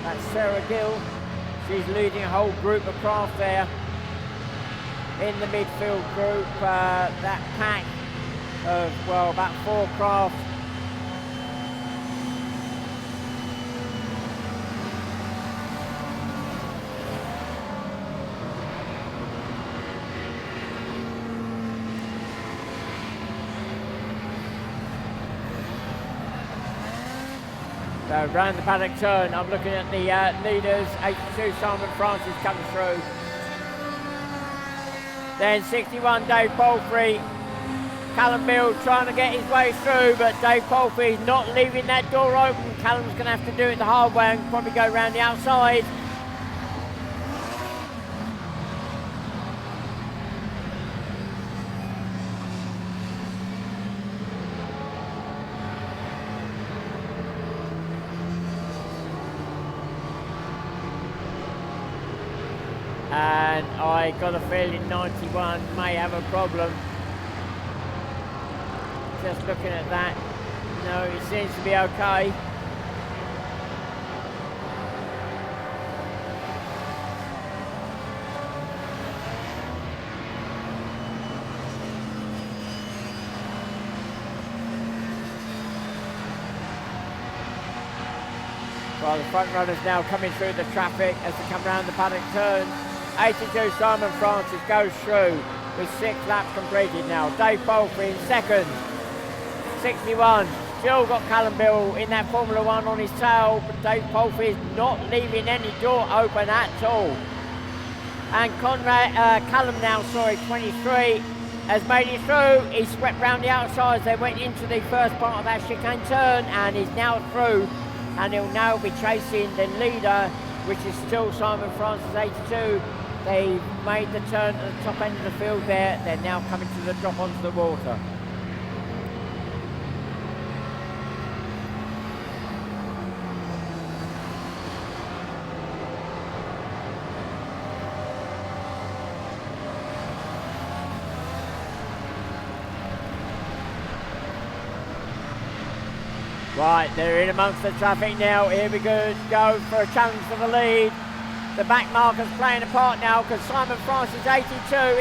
That's Sarah Gill. She's leading a whole group of craft there. In the midfield group, that pack of, well, about 4 craft. So round the paddock turn, I'm looking at the leaders, 82 Simon Francis coming through. Then 61 Dave Palfrey, Callum Beale trying to get his way through, but Dave Palfrey's not leaving that door open. Callum's going to have to do it the hard way and probably go around the outside. And I got a feeling 91 may have a problem. Just looking at that, no, it seems to be okay. Well, the front runners now coming through the traffic as they come round the paddock turn. 82 Simon Francis goes through with 6 laps completed now. Dave Palfrey in second. 61. Still got Callum Beale in that Formula 1 on his tail, but Dave Palfrey is not leaving any door open at all. And Callum now, 23, has made it through. He swept round the outside. They went into the first part of that chicane turn and is now through. And he'll now be chasing the leader, which is still Simon Francis, 82. They've made the turn at the top end of the field there. They're now coming to the drop onto the water. Right, they're in amongst the traffic now. Here we go for a challenge for the lead. The back marker's playing a part now because Simon Francis, 82,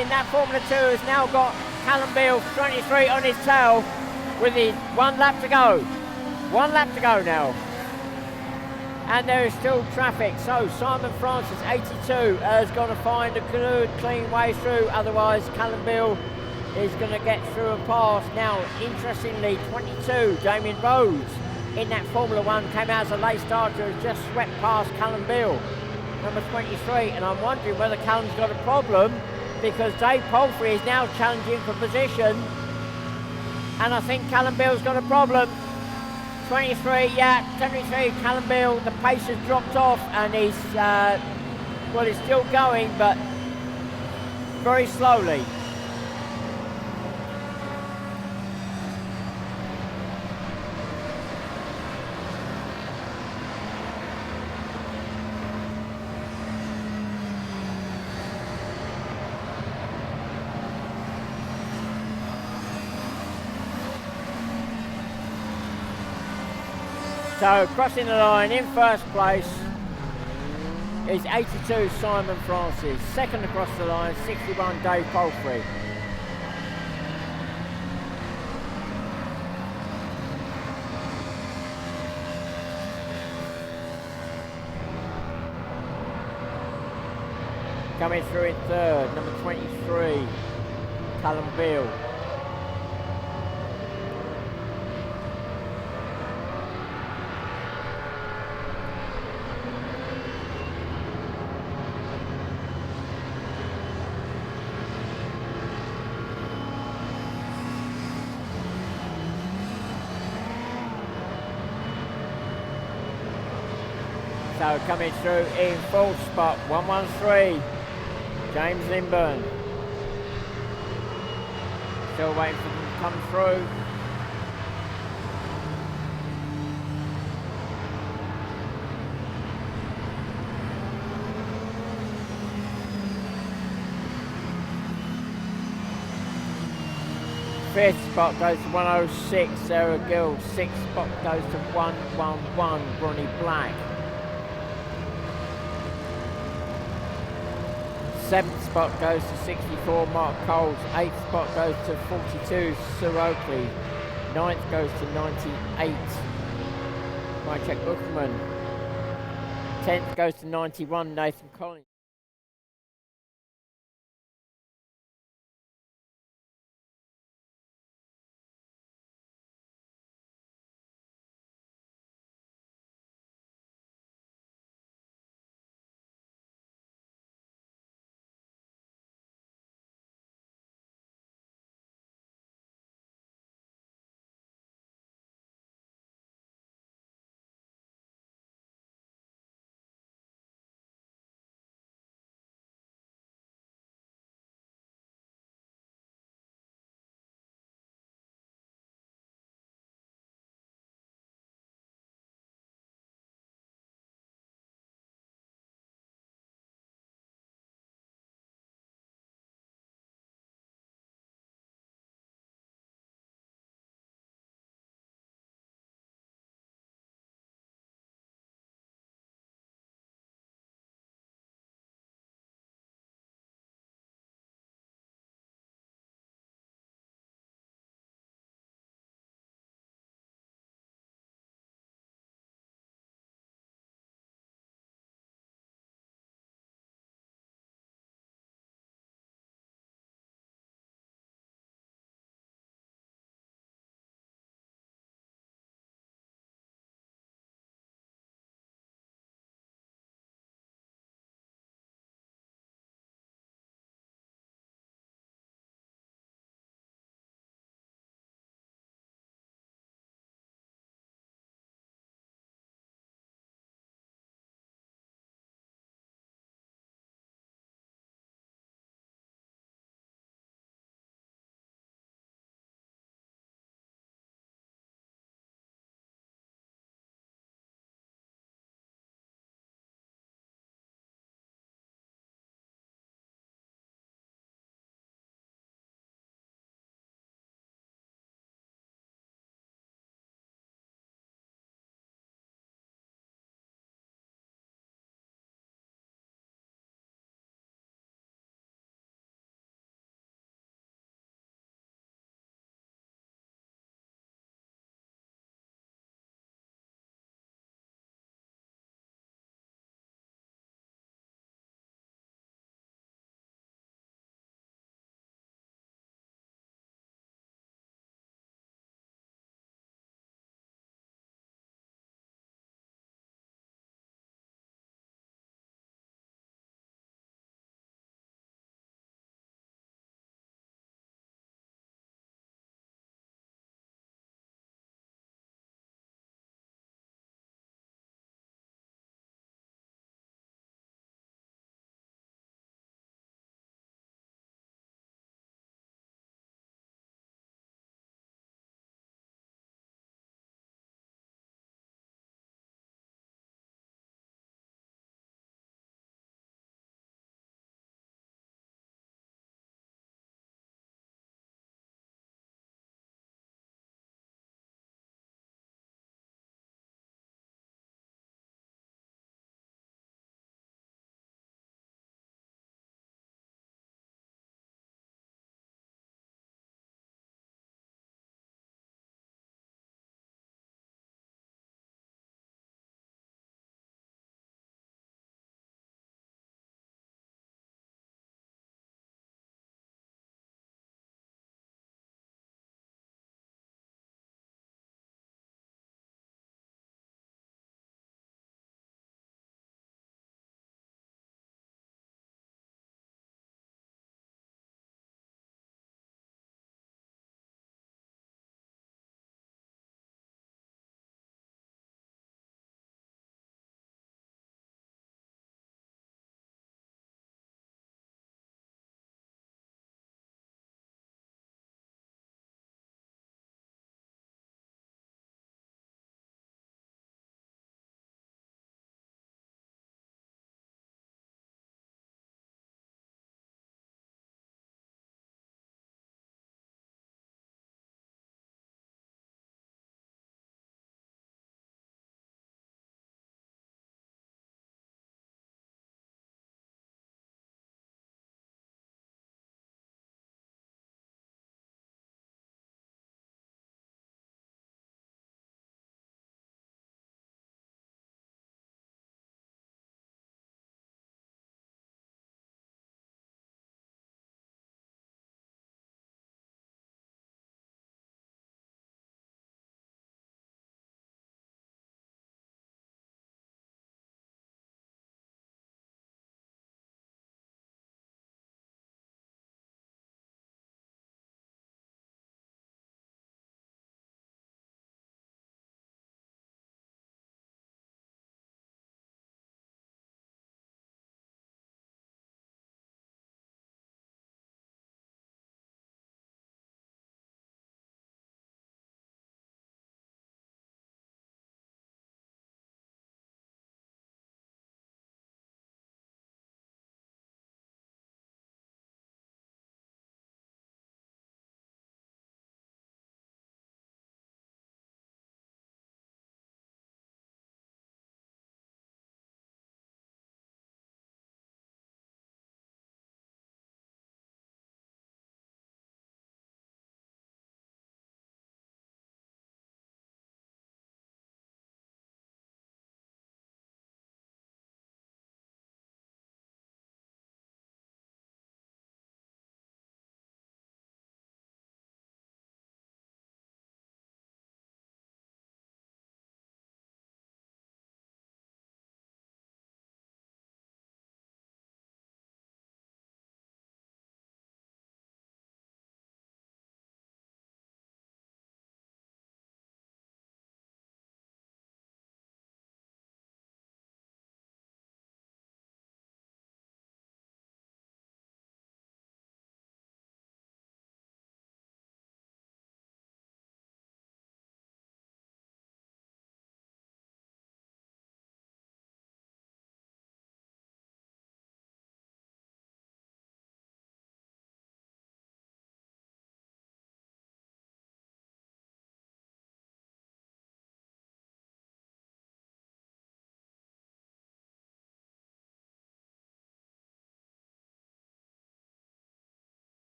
in that Formula 2 has now got Callum Beale, 23, on his tail with his 1 lap to go. 1 lap to go now. And there is still traffic. So Simon Francis, 82, has got to find a good, clean way through. Otherwise, Callum Beale is going to get through and pass. Now, interestingly, 22, Damien Rhodes, in that Formula 1, came out as a late starter, has just swept past Callum Beale, number 23, and I'm wondering whether Callum's got a problem because Dave Palfrey is now challenging for position, and I think Callum Beale's got a problem. 23, yeah, 73, Callum Beale, the pace has dropped off, and he's, well, he's still going, but very slowly. So crossing the line in first place is 82 Simon Francis. Second across the line, 61 Dave Palfrey. Coming through in third, number 23, Callum Beale. So coming through in fourth spot, 113, James Lindburn. Still waiting for them to come through. Fifth spot goes to 106, Sarah Gill. Sixth spot goes to 111, Bronnie Black. Seventh spot goes to 64, Mark Coles. Eighth spot goes to 42, Sir Oakley. Ninth goes to 98, Mycheck Bookerman. 10th goes to 91, Nathan Collins.